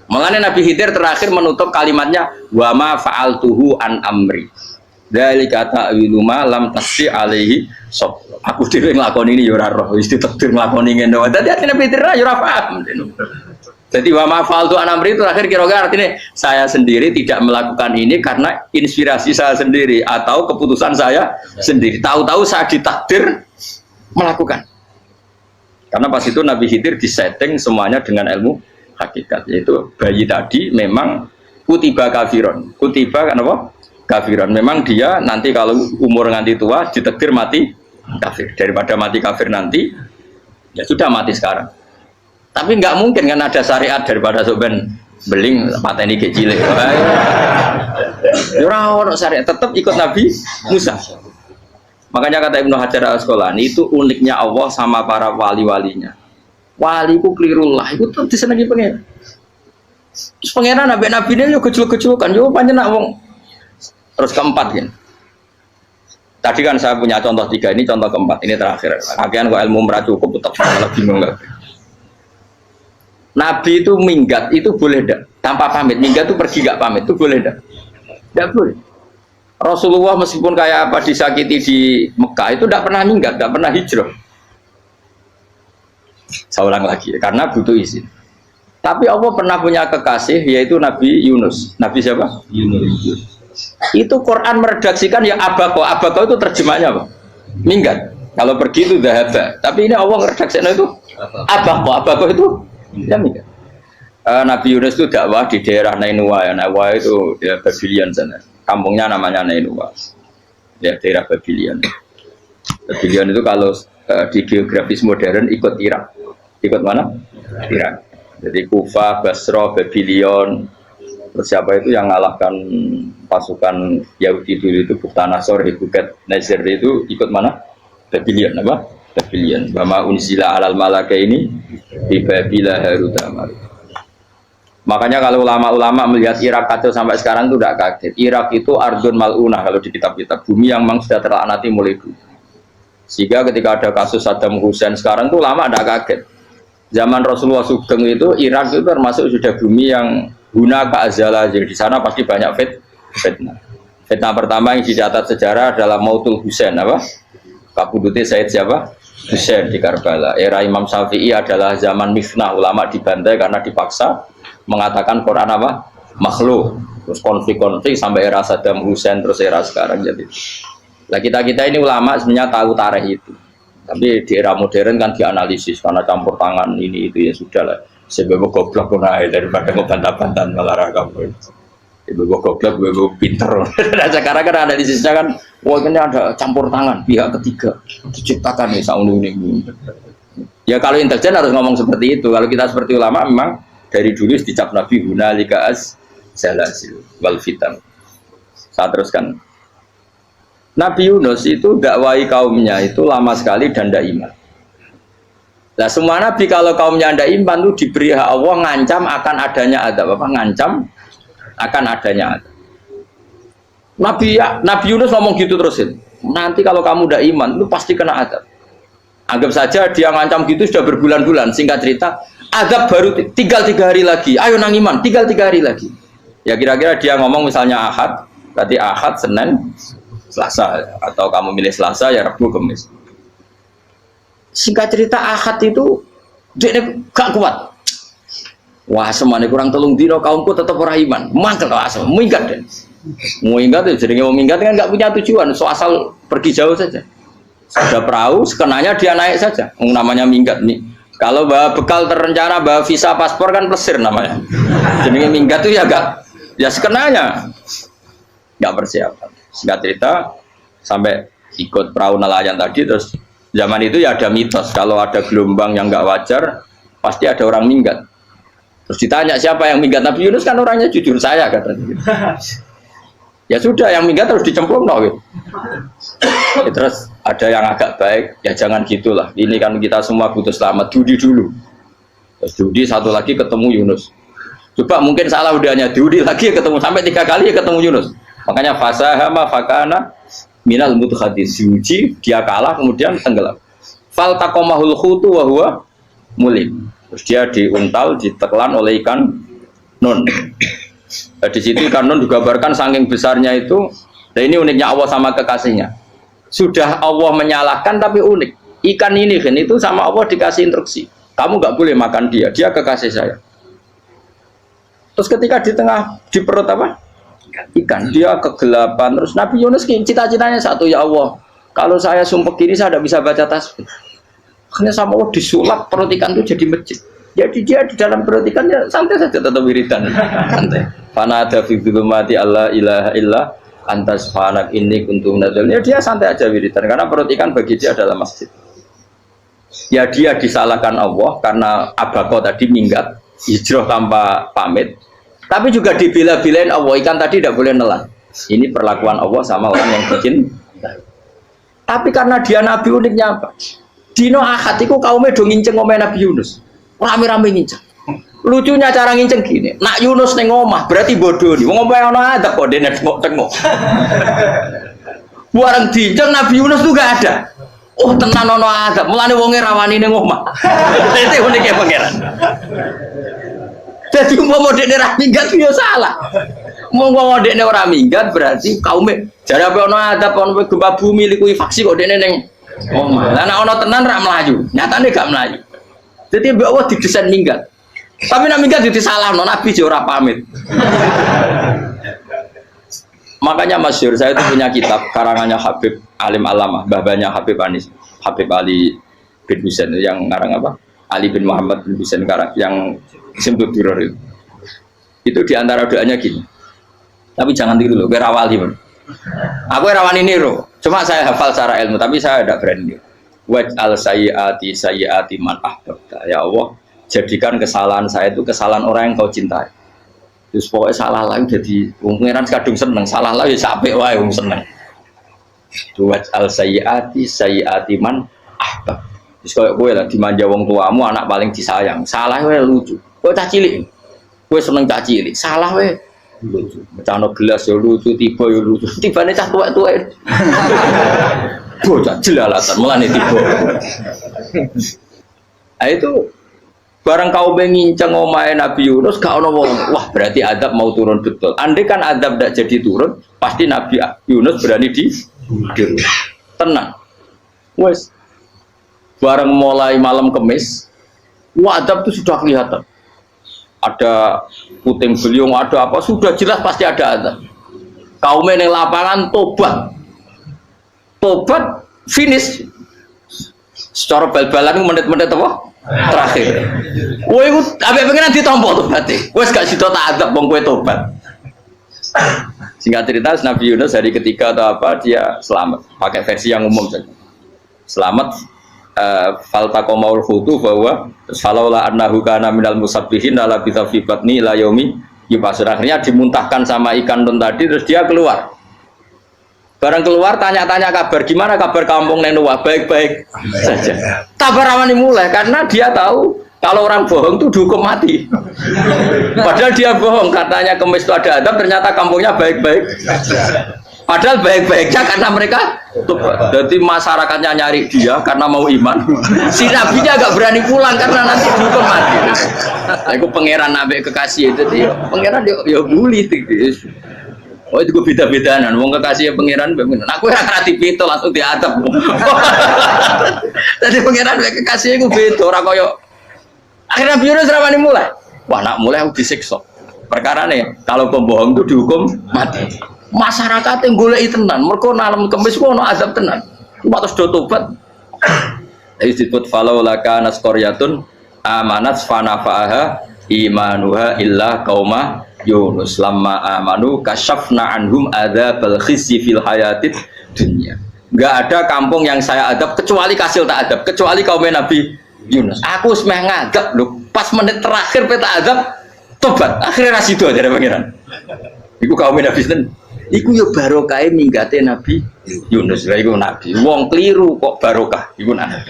Makanya Nabi Khidir terakhir menutup kalimatnya wa ma fa'altuhu an amri. Dzalika ta'wilu ma lam tasbi alaihi sob. Aku dhewe nglakoni ini ya ora roh, wis ditakdir nglakoni ngene wae. Dadi artine Nabi Khidir ya ora paham. Jadi wa ma fa'altu an amri itu terakhir kira-kira artinya saya sendiri tidak melakukan ini karena inspirasi saya sendiri atau keputusan saya sendiri. Tahu-tahu saya ditakdir melakukan. Karena pas itu Nabi Khidir disetting semuanya dengan ilmu hakikat, yaitu bayi tadi memang kutiba kafiron. Kutiba kan apa? Kafiron. Memang dia nanti kalau umur nganti tua ditakdir mati kafir. Daripada mati kafir nanti, ya sudah mati sekarang. Tapi nggak mungkin kan ada syariat daripada soben beling pateni kecil. Ora syariat tetap ikut Nabi Musa. Makanya kata Ibnu Hajar Al-Asqalani itu uniknya Allah sama para wali-walinya. Waliku klirullah itu tuh disenangi pengen. Terus pengenan nabi ini yo gejul-gejulkan yo panjenengan wong. Terus keempat kan. Tadi kan saya punya contoh 3, ini contoh keempat, ini terakhir. Akhirnya kok ilmu merah cukup tetap malah bingung enggak. Nabi itu minggat itu boleh enggak? Tanpa pamit, minggat itu pergi enggak pamit itu boleh enggak? Enggak boleh. Rasulullah meskipun kayak apa disakiti di Mekah itu tidak pernah minggat, tidak pernah hijrah. Saya ulang lagi, karena butuh izin. Tapi Allah pernah punya kekasih yaitu Nabi Yunus. Nabi siapa? Yunus. Itu Quran meredaksikan ya abako. Abako itu terjemahnya apa? Minggat. Kalau pergi itu dahaba. Tapi ini Allah meredaksikan itu abako. Abako itu ya minggat. Nabi Yunus itu dakwah di daerah Nainua ya. Nainua itu ya Babylon sana. Kampungnya namanya Nainua. Ya daerah Babylon. Babylon itu kalau di geografis modern ikut Irak. Ikut mana? Irak. Jadi Kufa, Basra, Babylon. Terus siapa itu yang ngalahkan pasukan Yahudi dulu itu Buktanasor, Buket Nazir itu ikut mana? Babylon apa? Babylon. Bama unzila alal malaka ini di Babila Harutama. Makanya kalau ulama-ulama melihat Irak kacau sampai sekarang itu tidak kaget. Irak itu ardun mal'unah kalau di kitab-kitab, bumi yang memang sudah terlaknati mulai dulu. Sehingga ketika ada kasus Saddam Hussein sekarang itu ulama tidak kaget. Zaman Rasulullah Sugeng itu Irak itu termasuk sudah bumi yang guna keazala. Jadi di sana pasti banyak fitnah. Fitnah pertama yang dicatat sejarah adalah Mautul Husain apa? Kabudutnya Said siapa? Husain di Karbala. Era Imam Syafi'i adalah zaman mifnah, ulama dibantai karena dipaksa mengatakan Quran apa? Makhluk. Terus konflik-konflik sampai era Saddam Hussein terus era sekarang jadi. Nah kita ini ulama sebenarnya tahu tarikh itu. Tapi di era modern kan dianalisis karena campur tangan ini itu ya sudah lah. Sebab goblok pun aja daripada ngebantah-bantah malah kamu. Sebab goblok, sebab pinter. Nah sekarang kan analisisnya kan, wah ini ada campur tangan pihak ketiga diciptakan nih saunu ini. Ya kalau intelijen harus ngomong seperti itu. Kalau kita seperti ulama memang dari dulu dicap Nabi hunalika az-zalasil wal fitan. Saya teruskan. Nabi Yunus itu dakwai kaumnya itu lama sekali dan tidak iman. Nah semua nabi kalau kaumnya tidak iman itu diberi hak Allah ngancam akan adanya adab. Apa ngancam akan adanya adab. Nabi Yunus ngomong gitu terusin. Nanti kalau kamu tidak iman itu pasti kena adab. Anggap saja dia ngancam gitu sudah berbulan-bulan. Singkat cerita, adab baru tinggal 3 hari lagi. Ayo nang iman, tinggal 3 hari lagi. Ya kira-kira dia ngomong misalnya Ahad, berarti Ahad, Senin, Selasa, atau kamu milih Selasa ya Rabu, Kamis. Singkat cerita Ahad itu dia gak kuat. Wah semuanya kurang telung dino kaumku tetap orang iman. Mangkel asal, minggat deh. Mau minggat ya jadinya mau minggat kan gak punya tujuan, so asal pergi jauh saja. Sudah perahu, sekenanya dia naik saja. Namanya minggat nih. Kalau bawa bekal terencana, bawa visa paspor kan plesir namanya. Jadinya minggat tuh ya gak, ya sekenanya gak persiapan. Singkat cerita sampai ikut perahu nelayan tadi terus zaman itu ya ada mitos kalau ada gelombang yang nggak wajar pasti ada orang minggat. Terus ditanya siapa yang minggat, Nabi Yunus kan orangnya jujur saya katanya. Ya sudah yang minggat harus dicemplung gitu. Ya, terus ada yang agak baik ya jangan gitulah. Ini kan kita semua butuh selamat, judi dulu. Terus judi satu lagi ketemu Yunus. Coba mungkin salah udahnya judi lagi ketemu sampai 3 kali ya ketemu Yunus. Makanya fasahama fakana minal mudkhadis diuji dia kalah kemudian tenggelam. Fal taqamahul khutu wa huwa mulim. Terus dia diuntal ditelan oleh ikan nun. Nah, di situ ikan nun digambarkan saking besarnya itu. Nah ini uniknya Allah sama kekasihnya. Sudah Allah menyalahkan tapi unik. Ikan ini kan itu sama Allah dikasih instruksi. Kamu nggak boleh makan dia. Dia kekasih saya. Terus ketika di tengah di perut apa? Ikan dia kegelapan. Terus Nabi Yunus cita-citanya satu, ya Allah kalau saya sumpah gini saya tidak bisa baca tasbih. Akhirnya sama Allah disulap perut ikan itu jadi masjid. Jadi dia di dalam perhatikannya santai saja tetap wiridan, santai. Fana ada fi dzulumati alla ilaha illa anta subhanak inni kuntu minadz dzalimin. Ya dia santai aja wiridan karena perhatikan bagi dia adalah masjid. Ya dia disalahkan Allah karena abako tadi minggat hijrah tanpa pamit. Tapi juga dibela-belain Allah, ikan tadi tidak boleh nelan. Ini perlakuan Allah sama orang yang bikin. Tapi karena dia nabi uniknya apa? Dino akad itu kaumnya do nginceng omeh Nabi Yunus. Rame-rame nginceng. Lucunya cara nginceng gini. Nak Yunus neng omah berarti bodoh nih. Wong omah ono adab kok dene tengok-tengok. Bareng dinceng Nabi Yunus tuh gak ada. Oh tenan ono adab. Mulane wonge rawani neng omah. Itu uniknya pangeran. Jadi umpama dekne ra minggat yo salah. Umpama dekne ora minggat berarti kaumnya jare apa ono adab ono gempa bumi liku faksi kok dekne neng omah. Lah nek ono tenan ra mlayu. Nyatane gak mlayu. Jadi mbak Allah didesain minggat. Tapi nak minggat disalahno Nabi yo ora pamit. Makanya masyhur saya itu punya kitab karangannya Habib Alim Alamah, babanya Habib Anis, Habib Ali bin Husain yang ngarang apa? Ali bin Muhammad bin Husain karang yang Simtud Duror itu. Itu diantara doanya gini. Tapi jangan tiru loh, kerawali bro. Aku rawan ini loh. Cuma saya hafal secara ilmu, tapi saya tidak berani. Waj'al sayyiati man ahbabta. Ya Allah, jadikan kesalahan saya itu kesalahan orang yang kau cintai. Terus pokoknya salah lagi jadi pengiran kadung seneng, salah lagi sampai wae wong seneng. Waj'al sayyiati man ahbab. Terus kalau gue lah dimanja wong tuamu anak paling disayang, salah gue lucu. Gue cacilik, gue seneng cacilik, salah gue lucu. Becano gelas ya lucu, tiba ya lucu, tiba nih cah tua itu. Bocah jelalatan melani tiba. Nah itu barang kau mengincang omae Nabi Yunus gak ono wong, wah berarti adab mau turun betul. Andai kan adab tidak jadi turun, pasti Nabi Yunus berani di tenang. Wes barang mulai malam Kemis, wah adab itu sudah kelihatan. Ada puting beliung, ada apa sudah jelas pasti ada adab. Kaum yang lapangan tobat finish secara bal-balan menit-menit apa terakhir. Woi itu apa pengen ditompo tobatnya. Wes gak sido tak adab bang kue tobat. Singkat cerita Nabi Yunus hari ketiga atau apa dia selamat. Pakai versi yang umum saja. Selamat. Faltaqamaul hutu bahwa falaula annahu kana minal musabbihin la bi batni ila yaumi yub'atsun. Akhirnya dimuntahkan sama ikan don tadi terus dia keluar. Barang keluar tanya-tanya kabar gimana kabar kampung Nenuah baik-baik saja. Kabar awani mulai karena dia tahu kalau orang bohong itu dihukum mati. Padahal dia bohong katanya Kemis itu ada adab ternyata kampungnya baik-baik. Padahal baik-baiknya karena mereka jadi masyarakatnya nyari dia karena mau iman. Si nabinya agak berani pulang karena nanti dihukum mati. Aku pangeran nabi kekasih itu dia. Pangeran dia bully itu. Oh itu beda-bedaan. Wong kekasih pangeran. Aku ora krati itu langsung diadab. Jadi pangeran kekasih itu beda. Orang koyo. Akhirnya Yunus ramani mulai. Wah nak mulai aku disiksa. Perkara nih kalau pembohong itu dihukum mati. Masyarakat yang golek tenan, mereka malam Kemis ku ono azab tenan. Cuma terus do tobat. Disebut falau laka nasqaryatun amanat fanafa'aha imanuha illa qauma Yunus lamma amanu kasyafna anhum adzabal khizyi fil hayatid dunya. Enggak ada kampung yang saya adab kecuali kasil tak adab, kecuali kaum Nabi Yunus. Aku semeh ngadab lho, pas menit terakhir peta adab tobat. Akhirnya rasido aja pangeran. Iku kaum Nabi ten. Iku yo barokah minggate Nabi Yunus. Lah iku nabi. Wong keliru kok barokah. Iku nabi.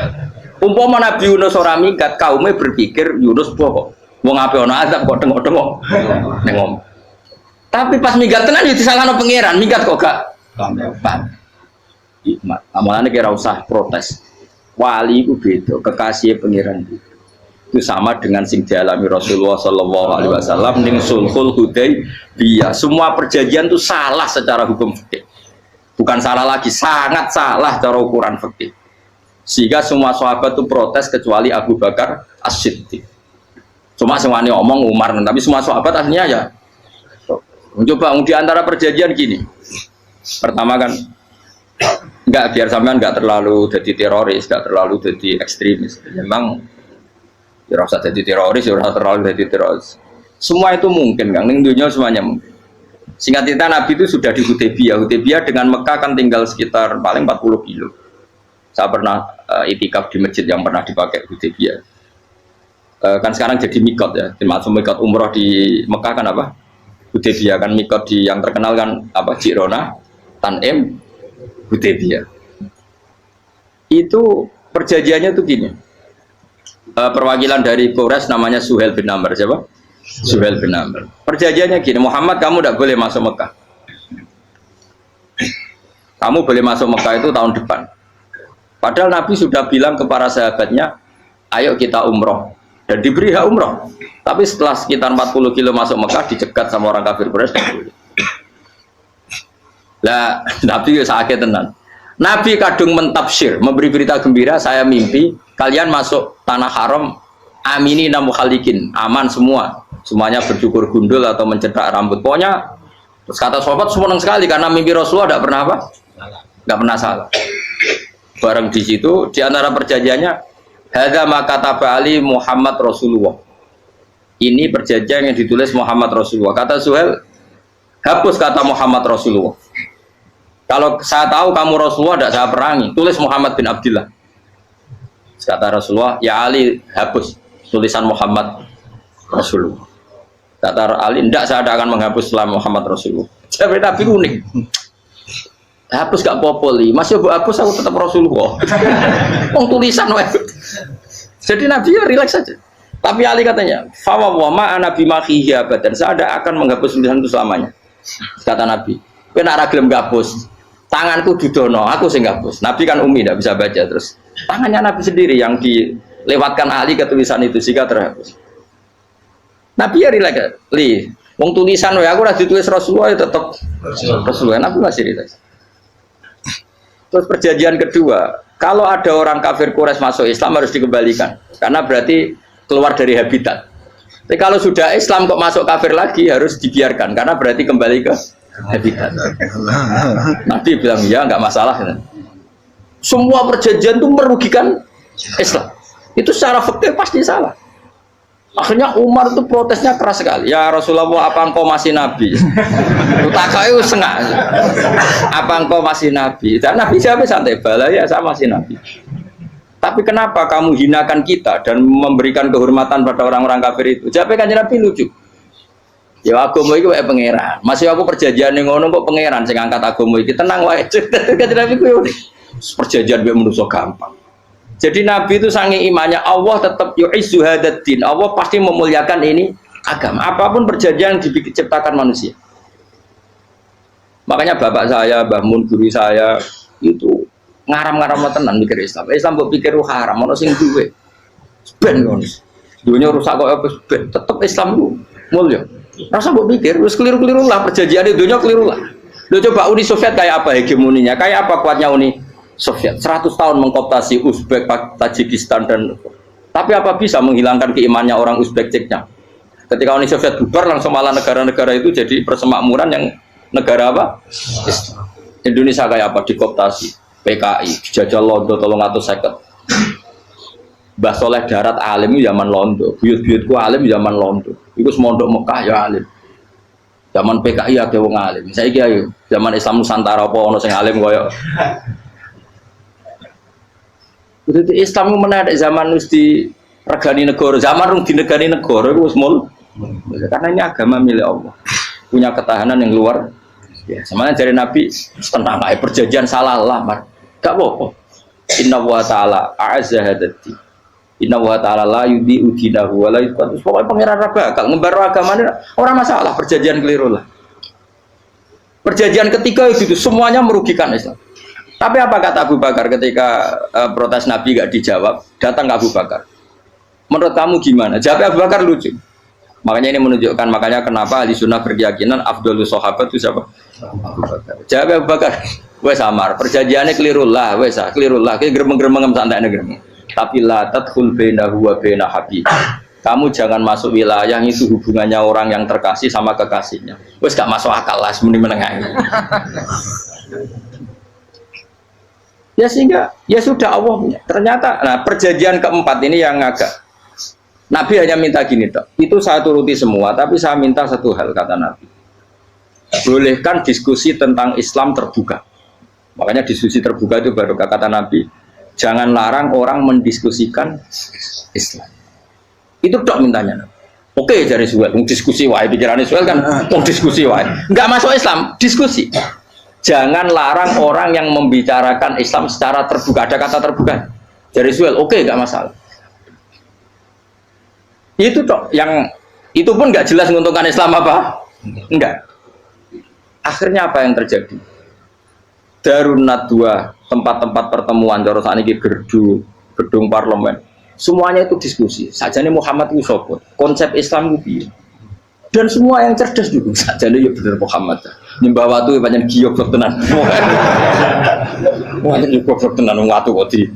Umpama Nabi Yunus ora minggat, kaume berpikir Yunus kok wong ape ana azab kok tengok-tengok ning omah. Tapi pas minggat tenan yo disalahno pangeran, minggat kok gak paham. Hikmat. Amalane kira usah protes. Wali iku beda, kekasih pangeran. Itu sama dengan sing dialami Rasulullah Shallallahu Alaihi Wasallam ning sulhul Hudaybiyah. Semua perjanjian itu salah secara hukum fikih, bukan salah lagi, sangat salah cara ukuran fikih. Sehingga semua sahabat itu protes kecuali Abu Bakar As-Siddiq. Cuma semuanya omong Umar, tapi semua sahabat akhirnya ya. Mencoba di antara perjanjian gini. Pertama kan enggak biar sampean enggak terlalu jadi teroris, enggak terlalu jadi ekstremis. Memang Ya ora usah jadi teroris, ya ora terlalu jadi teroris. Semua itu mungkin, Kang. Ning dunia semuanya mungkin. Singkat cerita Nabi itu sudah di Hudaybiyah. Hudaybiyah dengan Mekah kan tinggal sekitar paling 40 kilo. Saya pernah itikaf di masjid yang pernah dipakai Hudaybiyah. Kan sekarang jadi mikot ya, termasuk mikot umroh di Mekah kan apa? Hudaybiyah kan mikot di yang terkenal kan apa? Jirona, Tanim, Hudaybiyah. Itu perjanjiannya tuh gini. Perwakilan dari Quraisy namanya Suhail bin Amr, siapa? Suhail bin Amr. Perjanjiannya gini, Muhammad kamu tidak boleh masuk Mekah. Kamu boleh masuk Mekah itu tahun depan. Padahal Nabi sudah bilang ke para sahabatnya, ayo kita umroh. Dan diberi hak umroh. Tapi setelah sekitar 40 kilo masuk Mekah, dicegat sama orang kafir Quraisy. Lah, Nabi sakit tenan. Nabi kadung mentafsir, memberi berita gembira, saya mimpi kalian masuk tanah haram amini namukhalikin, aman semua. Semuanya bercukur gundul atau mencetak rambut. Pokoknya terus kata sahabat senang sekali karena mimpi Rasulullah tidak pernah apa? Enggak pernah salah. Bareng di situ di antara perjanjiannya hadza ma kataba ali Muhammad Rasulullah. Ini perjanjian yang ditulis Muhammad Rasulullah. Kata Suhail, hapus kata Muhammad Rasulullah. Kalau saya tahu kamu Rasulullah tidak saya perangi, tulis Muhammad bin Abdullah. Kata Rasulullah, ya Ali hapus tulisan Muhammad Rasulullah. Kata Ali, tidak saya tidak akan menghapus setelah Muhammad Rasulullah. Jadi Nabi unik. Hapus gak popoli, masih bu hapus aku tetap Rasulullah. Tulisan Jadi Nabi ya rileks saja. Tapi Ali katanya, fawawa ma'ana bimakhihi abadan. Saya tidak akan menghapus tulisan itu selamanya. Kata Nabi, kowe nek ra gelem gapus, tanganku didono, aku sing gapus. Nabi kan umi tidak bisa baca terus. Tangannya Nabi sendiri yang dilewatkan Ali ke tulisan itu sehingga terhapus. Nabi ya rileks, wong tulisan wae aku ora ditulis Rasulullah ya tetap Rasulullah. Nabi masih rileks. Terus perjanjian kedua, kalau ada orang kafir Quraisy masuk Islam harus dikembalikan karena berarti keluar dari habitat. Tapi kalau sudah Islam kok masuk kafir lagi harus dibiarkan karena berarti kembali ke habitat. Nabi bilang ya nggak masalah. Semua perjanjian itu merugikan Islam. Itu secara fikih pasti salah. Akhirnya Umar itu protesnya keras sekali. Ya Rasulullah, apa engkau masih nabi? Utakai sengak. Apa engkau masih nabi? Dan Nabi siapa santai bala ya saya masih nabi. Tapi kenapa kamu hinakan kita dan memberikan kehormatan pada orang-orang kafir itu? Siapa kan Nabi lucu. Ya agama itu kayak pangeran. Masih aku perjanjian yang ngono kok pangeran sing angkat agama iki tenang wae. Kan Nabi ku yo. Perjanjian mbek manusa gampang. Jadi Nabi itu saking imannya Allah tetap yu'izzu hadaddin. Allah pasti memuliakan ini agama. Apapun perjanjian yang diciptakan manusia. Makanya bapak saya, Mbah Mun guru saya itu ngaram-ngaram tenan mikir Islam. Islam mbok pikir haram, ono sing duwe. Ben ngono. Dunia rusak kok apa ben. Tetep Islam ku mulya. Rasa mbok pikir wis keliru-keliru lah perjanjian di dunia keliru lah. Lo coba Uni Soviet kayak apa hegemoninya? Kayak apa kuatnya Uni Soviet? 100 tahun mengkooptasi Uzbek, Tajikistan dan tapi apa bisa menghilangkan keimannya orang Uzbek Ceknya? Ketika Uni Soviet bubar langsung malah negara-negara itu jadi persemakmuran yang negara apa? Indonesia kayak apa? Dikooptasi PKI, dijajah Londo 350. Mbah Soleh Darat alim zaman Londo, buyut-buyutku alim zaman Londo. Iku semondok Mekah ya alim. Zaman PKI ada wong alim. Saiki ayo, zaman Islam Nusantara apa ono sing alim koyo. Jadi Islam itu menarik zaman wis di regani negara, zaman rung di negani negara itu wis mul. Karena ini agama milik Allah. Punya ketahanan yang luar. Ya, semuanya dari Nabi tenang ae perjanjian salah lah, Mar. Gak apa-apa. Inna wa ta'ala a'azza hadati. Inna wa ta'ala la yudhi'u dinahu wa la yudhi'u. Pokoknya pangeran bakal ngembar agamanya orang masalah perjanjian keliru lah. Perjanjian ketiga itu semuanya merugikan Islam. Tapi apa kata Abu Bakar ketika protes Nabi gak dijawab, datang ke Abu Bakar. Menurut kamu gimana? Jawab Abu Bakar lucu. Makanya ini menunjukkan makanya kenapa ahli sunnah berkeyakinan afdhalus sahabat itu siapa? Abu Bakar. Jawab Abu Bakar. Wes samar, perjanjiannya keliru lah, wes keliru lah. Kayak geremeng-geremeng santai geremeng. Tapi la tadkhul bainahu wa baina habib. Kamu jangan masuk wilayah itu hubungannya orang yang terkasih sama kekasihnya. Wes gak masuk akal lah semuanya menengah. Ya sehingga ya sudah Allah punya. Ternyata nah perjanjian keempat ini yang agak Nabi hanya minta gini dok, itu saya turuti semua, tapi saya minta satu hal, kata Nabi. Bolehkan diskusi tentang Islam terbuka. Makanya diskusi terbuka itu baru kata Nabi. Jangan larang orang mendiskusikan Islam. Itu dok mintanya. Oke, jari Suel, diskusi wae pikirannya Suel kan, diskusi wae. Enggak masuk Islam, diskusi. Jangan larang orang yang membicarakan Islam secara terbuka. Ada kata terbuka. Jari Suel, oke, enggak masalah. Itu dok, yang itu pun enggak jelas menguntungkan Islam apa? Enggak. Akhirnya apa yang terjadi? Darun Nadwa, tempat-tempat pertemuan, terus ini gedung parlemen. Semuanya itu diskusi. Sajane Muhammad itu sopot. Konsep Islam itu dan semua yang cerdas juga. Sajane ya bener Muhammad. Nyembah watu banyak giok tenan. Wong giok tenan watu kok di.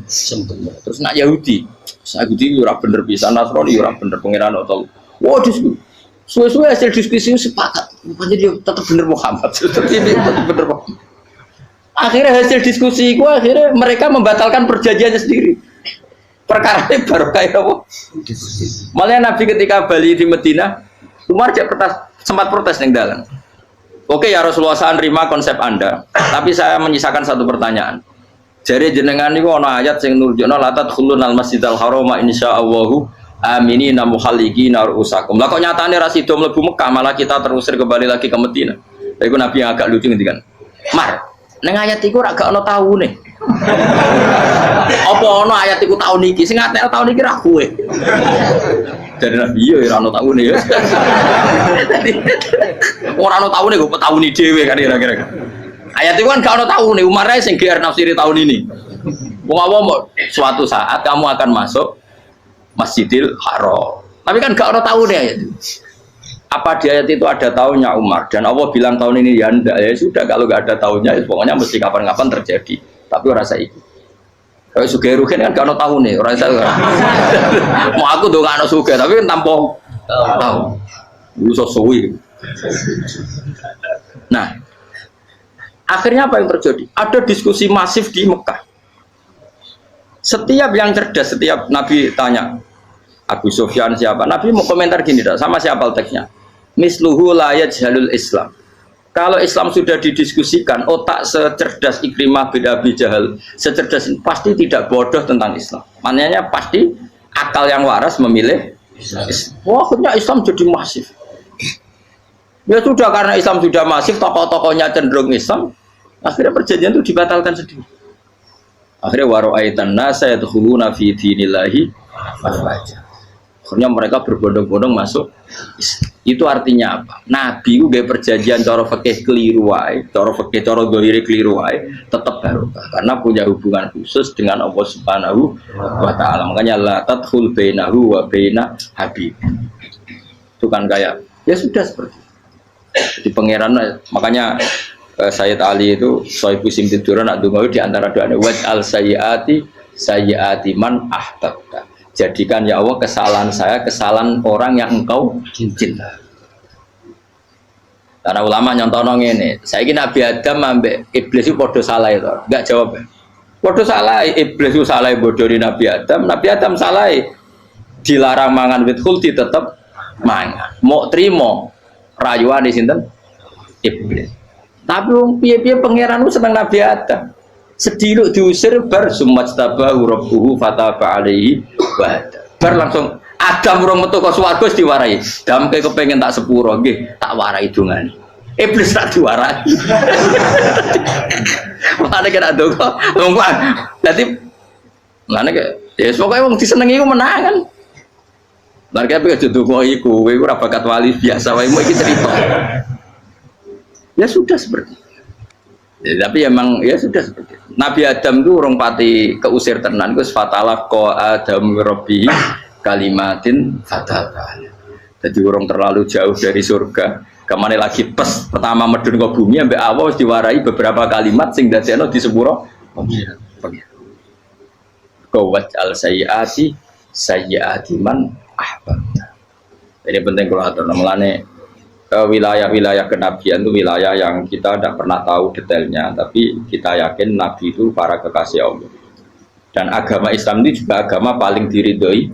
Terus nak Yahudi ora bener pisan, Nasrani ora bener pangeran atau. Wah diskusi. Suwe-suwe hasil diskusi sepakat. Jadi tetap bener Muhammad. Tetap bener Muhammad. Akhirnya hasil diskusi itu akhirnya mereka membatalkan perjanjiannya sendiri. Perkara ini baru kayak apa? Malah Nabi ketika Bali di Medina, Umar sempat protes yang dalam. Oke ya Rasulullah, saya nerima konsep Anda, tapi saya menyisakan satu pertanyaan. Jadi jenengan itu ada ayat yang nurjuna latat khulun al masjidal haroma insyaallahu aminina muhalliqina ru'usakum. Lah kok nyatane ra sida mlebu Mekah, malah kita terusir kembali lagi ke Medina. Iku Nabi yang agak lucu ngendikan. Mar, ning ayat iku ra gak ana taune. Apa ono ayat iku tahun iki sing ngatene tahun iki ra kowe. Dari Nabi yo ora ono taune ya. Ora ono taune kok tahun iki dhewe kan kira-kira. Ayat itu kan gak ono taune, Umar ae sing GR nafsiri tahun ini. Wong apa suatu saat kamu akan masuk Masjidil Haram. Tapi kan gak ono taune ayat itu. Apa di ayat itu ada tahunnya Umar dan Allah bilang tahun ini ya enggak, ya sudah kalau gak ada tahunnya pokoknya mesti kapan-kapan terjadi. Tapi rasa itu. Kalau suge rugen kan gak ada tahu nih, orang saya. Mau aku tuh gak ada suge, tapi kan tanpa tahu. Lu suwi. Nah, akhirnya apa yang terjadi? Ada diskusi masif di Mekah. Setiap yang cerdas, setiap Nabi tanya, Abu Sufyan siapa? Nabi mau komentar gini, sama siapa teksnya? Misluhu la yajhalul Islam. Kalau Islam sudah didiskusikan, otak secerdas Ikrimah bin Abi Jahal, secerdas pasti tidak bodoh tentang Islam. Maknanya pasti akal yang waras memilih Islam. Wah, akhirnya Islam jadi masif. Ya sudah, karena Islam sudah masif, tokoh-tokohnya cenderung Islam, akhirnya perjanjian itu dibatalkan sendiri. Akhirnya waro'aitan nasa yadkhuluna fi dinillahi afwaja. Akhirnya mereka berbondong-bondong masuk Islam. Itu artinya apa? Nabi itu gaya perjanjian cara fikih keliru wae, cara fikih cara zahiri keliru wae, tetap barokah karena punya hubungan khusus dengan Allah Subhanahu wa taala. Makanya la tadkhul bainahu wa baina habib. Itu kan kayak ya sudah seperti itu. Di pangeran, makanya Sayyid Ali itu Sohibu Simtiduran nak donga di antara doanya waj al sayyiati man ahtabta. Jadikan ya Allah kesalahan saya, kesalahan orang yang engkau cinta. Karena ulama nyontono ngene, saiki Nabi Adam ambek iblis itu padha salah itu. Enggak jawab. Padha salah, iblis itu salah bodoni Nabi Adam salah. Dilarang mangan wit khuldi tetep mangan. Mau trimo rayuane sinten? Iblis. Tapi wong piye-piye pangeran ku seneng Nabi Adam. Sediluk diusir bar sumajtabahu rabbuhu fataba alaihi wa bar langsung Adam urung metu ke swarga wis diwarai. Damke kepengin tak sepuro nggih, tak warai dongane. Iblis tak diwarai. Mulane kena donga, ngomong. Dadi mulane ya pokoke wong disenengi ku menangan. Lan kabeh aja donga iku, kowe ora bakat wali biasa wae iki cerita. Ya sudah seperti itu. Ya, tapi emang ya sudah seperti itu. Nabi Adam itu orang pati keusir tenan ku fatalah ko Adam Rabbi kalimatin fataba. Jadi orang terlalu jauh dari surga. Kemana lagi pas pertama medun ke bumi ambek Allah wis diwarai beberapa kalimat sing dadekno di sepuro pengira. Qawat al sayyiati man ahbabta. Ini penting kalau atur namanya wilayah-wilayah kenabian itu wilayah yang kita tidak pernah tahu detailnya, tapi kita yakin Nabi itu para kekasih Allah. Dan agama Islam itu juga agama paling diridhoi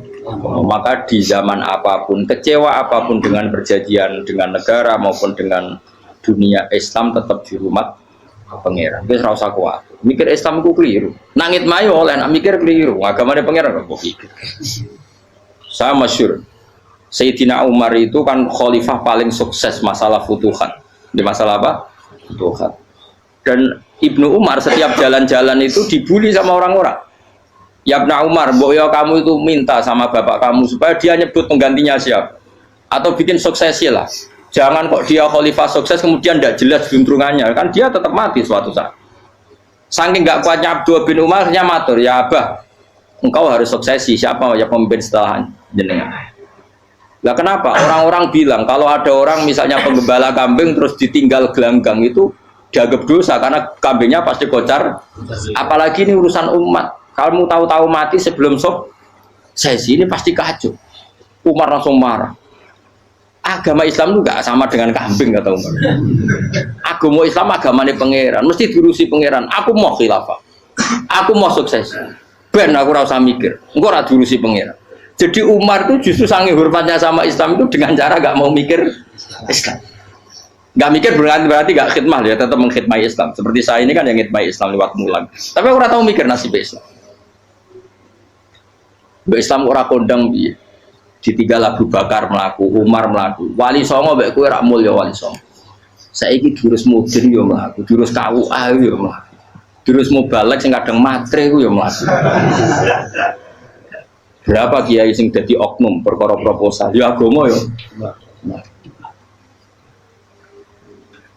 Maka di zaman apapun, kecewa apapun dengan perjanjian dengan negara maupun dengan dunia, Islam tetap di rumah pangeran. Wis ora usah kuat. Mikir Islam ku keliru. Nangit mayo oleh nak mikir keliru. Agamane pangeran kok pikir. Saya masyhur. Sayyidina Umar itu kan khalifah paling sukses masalah futuhat. Di masalah apa? Futuhat. Dan Ibnu Umar setiap jalan-jalan itu dibully sama orang-orang. Ya Ibnu Umar, mbok ya kamu itu minta sama bapak kamu supaya dia nyebut penggantinya siapa. Atau bikin suksesi lah. Jangan kok dia khalifah sukses kemudian tidak jelas juntrungannya. Kan dia tetap mati suatu saat. Saking nggak kuatnya Abdul bin Umar, dia matur, ya Abah, engkau harus suksesi. Siapa ya pemimpin setelah jenengan? Lah kenapa? Orang-orang bilang kalau ada orang misalnya penggembala kambing terus ditinggal gelanggang itu dianggap dosa karena kambingnya pasti kocar. Apalagi ini urusan umat. Kamu tahu-tahu mati sebelum sesi ini pasti kacau. Umar langsung marah. Agama Islam itu nggak sama dengan kambing kata Umar. Agama Islam agamanya pangeran, mesti diurusi pangeran. Aku mau khilafah, aku mau sukses. Ben aku rasa mikir, engkau rasa diurusi pangeran. Jadi Umar itu justru sangat hormatnya sama Islam itu dengan cara nggak mau mikir Islam. Nggak mikir berarti nggak khidmah ya, tetap mengkhidmati Islam. Seperti saya ini kan yang khidmati Islam lewat mulan. Tapi aku nggak tahu mikir nasib Islam. Islam ora kondang piye. Ditinggal Abu Bakar melaku, Umar melaku, Wali Songo mbek kowe rak mulya Wali Songo. Saiki jurus mudin yo mlaku, jurus KUA yo mlaku. Jurus mubalek sing kadang matre ku yo mlaku. Berapa kiai sing dadi oknum perkara proposal yo agama yo.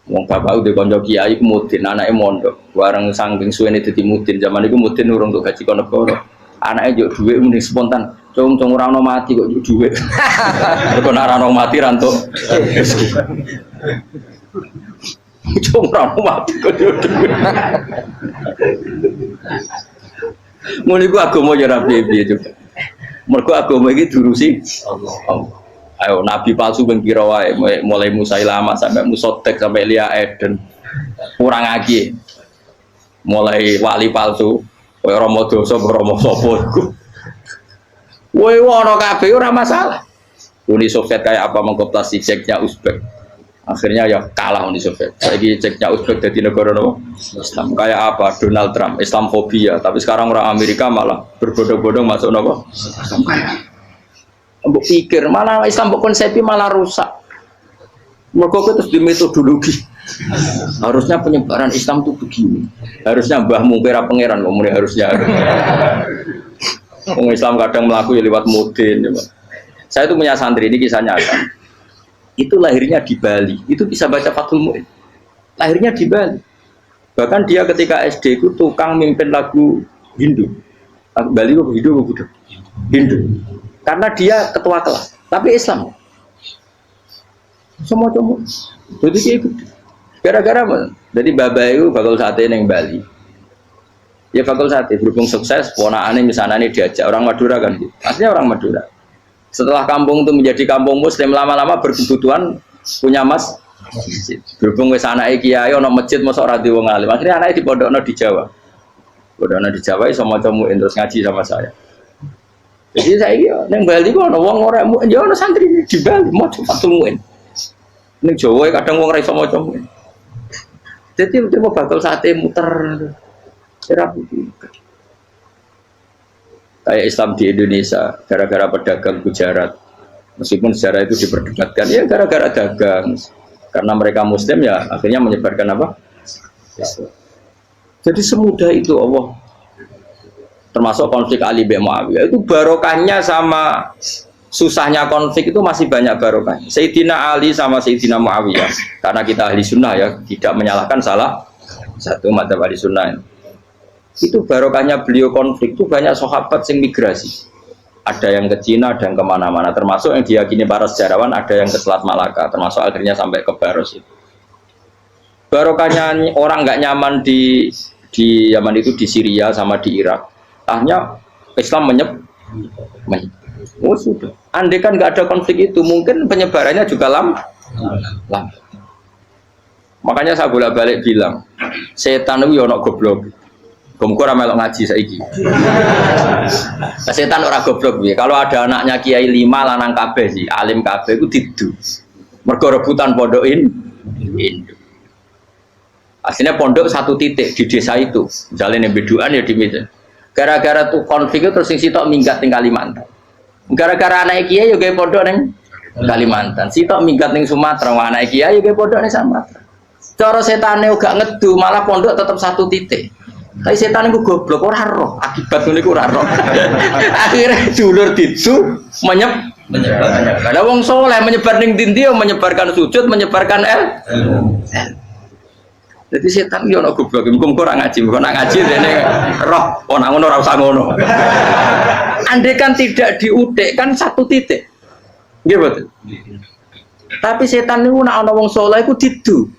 Wong bapak udah konco kiai ku mudin, anake mondok. Bareng saking suwene dadi mudin, zaman iku mudin urung untuk gaji kono negara. Anake njuk dhuwit mending spontan. Cung ora ono mati kok njuk dhuwit. Kok ora ono mati ra entuk. Cung ora ono mati kok njuk dhuwit. Mun iku agama ya ra piye-piye juga. Mergo agama iki diurusi Allah. Ayo nabi palsu ben kira wae mulai Musailama sampai Musotek sampai Lia Eden. Kurang lagi. Mulai wali palsu kowe Rama dosa Rama sapa iku. Kowe ono kabeh ora masalah. Uni Soviet kayak apa mengkooptasi ceknya Uzbek. Akhirnya ya kalah Uni Soviet. Saiki ceknya Uzbek jadi negara Islam. Kayak apa Donald Trump, Islamofobia, tapi sekarang orang Amerika malah berbondong-bondong masuk nopo Islam kaya. Mbok pikir malah Islam mbok konsepi malah rusak. Mergo terus di metodologi. Harusnya penyebaran Islam itu begini. Harusnya mbahmu kira pangeran kok muni harusnya. Wong Islam kadang melaku ya lewat mudin. Saya itu punya santri ini kisah nyata. Itu lahirnya di Bali. Itu bisa baca Fathul Mu'in. Lahirnya di Bali. Bahkan dia ketika SD itu tukang mimpin lagu Hindu. Lagu Bali kok Hindu kok Buddha? Hindu. Karena dia ketua kelas, tapi Islam. Semua cuma. Jadi dia ikut. Gara-gara jadi babak itu bakal sate neng Bali. Ya bakal sate berhubung sukses, ponakane misalnya ini diajak orang Madura kan, aslinya orang Madura. Setelah kampung itu menjadi kampung Muslim, lama-lama berkebutuhan punya masjid. Berhubung wis anake kiai ono masjid mosok ora di wong alim. Akhirnya anake dipondokno di Jawa. Pondokno di Jawa iso maca muin terus ngaji sama saya. Jadi saya neng Bali kok ono wong ora muin, ya ono santri di Bali maca Fathul Muin. Ning Jawa kadang wong ora iso maca muin. Jadi terima bakal sate muter kayak Islam di Indonesia gara-gara pedagang Gujarat, meskipun sejarah itu diperdebatkan ya gara-gara dagang karena mereka Muslim ya akhirnya menyebarkan apa Islam. Jadi semudah itu Allah. Termasuk konflik Ali bin Muawiyah itu barokahnya sama susahnya konflik itu masih banyak barokah. Sayyidina Ali sama Sayyidina Muawiyah karena kita ahli sunnah ya tidak menyalahkan salah satu madzhab ahli sunnah itu barokahnya beliau konflik itu banyak sahabat yang migrasi, ada yang ke Cina, ada yang kemana-mana, termasuk yang diyakini para sejarawan ada yang ke Selat Malaka, termasuk akhirnya sampai ke Baros itu. Barokahnya orang nggak nyaman di Yaman itu di Syria sama di Irak, akhirnya Islam menyebar. Oh sudah. Andai kan nggak ada konflik itu, mungkin penyebarannya juga lama. Makanya saya bolak-balik bilang, setan itu ono goblok. Gomku ora melok ngaji saiki. Setan ora goblok piye. Kalau ada anaknya kiai 5 lanang kabeh sih, alim kabeh iku didu. Mergo rebutan pondokin induk. Aslinya pondok satu titik di desa itu. Misalnya beduan ya di meja. Gara-gara tuh konflik itu terus sing sitok minggat ning Kalimantan. Gara-gara anak kiai yo gawe pondok ning Kalimantan. Sitok minggat ning Sumatera, anak kiai yo gawe pondok ning Sumatera. Cara setane gak ngedu, malah pondok tetap satu titik. Tapi setan itu goblok ora roh, akibat ngene iku ora roh. Akhirnya dulur didu menyebar. Ada wong soleh menyebar ning ndi menyebarkan sujud, menyebarkan Jadi setan yo ono goblok, muga ora ngaji, muga nak ngaji dene roh, ana ngono ora usah ngono. Andai kan tidak diutik kan satu titik. Nggih betul. Tapi setan niku nek ana wong saleh iku didu.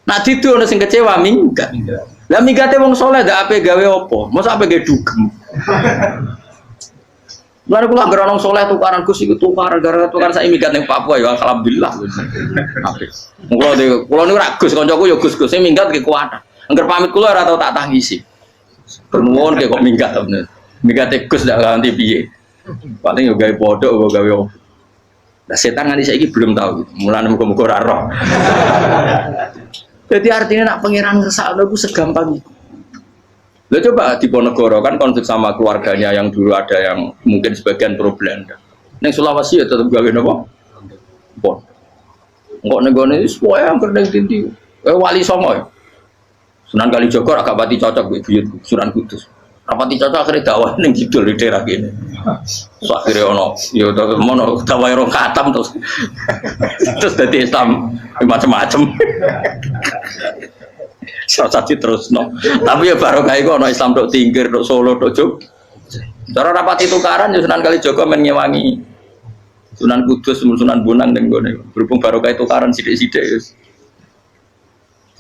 Nak didu ana sing kecewa minggat. Lah minggate wong saleh ndak ape gawe apa? Mosok ape gawe dugem. Lalu kula anggere ana wong saleh tukaran Gus iku tukaran gara-gara tukaran sak minggat ning Papua ya alhamdulillah. Apik. Kula niku ra Gus kancaku ya Gus-gus sing minggat ki kuat. Angger pamit kula ora tau tak tangisi. Nuwun kok minggat to bener. Minggate Gus ndak ganti piye. Paling yo gawe pondok gawe opo. Lah setan nganti saiki belum tahu gitu. Mulane muga-muga ora roh. Jadi artinya nak pangeran ngersakno iku segampang itu. Lah coba di Ponegoro kan konflik sama keluarganya yang dulu ada yang mungkin sebagian pro Belanda. Ning Sulawesi ya tetep gawe napa? Pon. Engko negone wis pokoke angker ning dindi. Wali Songo ya. Sunan Kalijaga agak pati cocok mbek buyut Sunan Kudus. Rapati cocok akhirnya dakwah ning kidul di daerah kene. So akhirnya ono ya mono dakwah rong khatam terus dadi Islam macam-macam. Satu terus no. Tapi ya barokah iku ono Islam tok Tingkir, tok Solo, tok Jogja. Cara rapati tukaran ya Sunan Kalijaga men ngewangi Sunan Kudus, Sunan Bonang ning gone. Berhubung barokah tukaran sithik-sithik ya.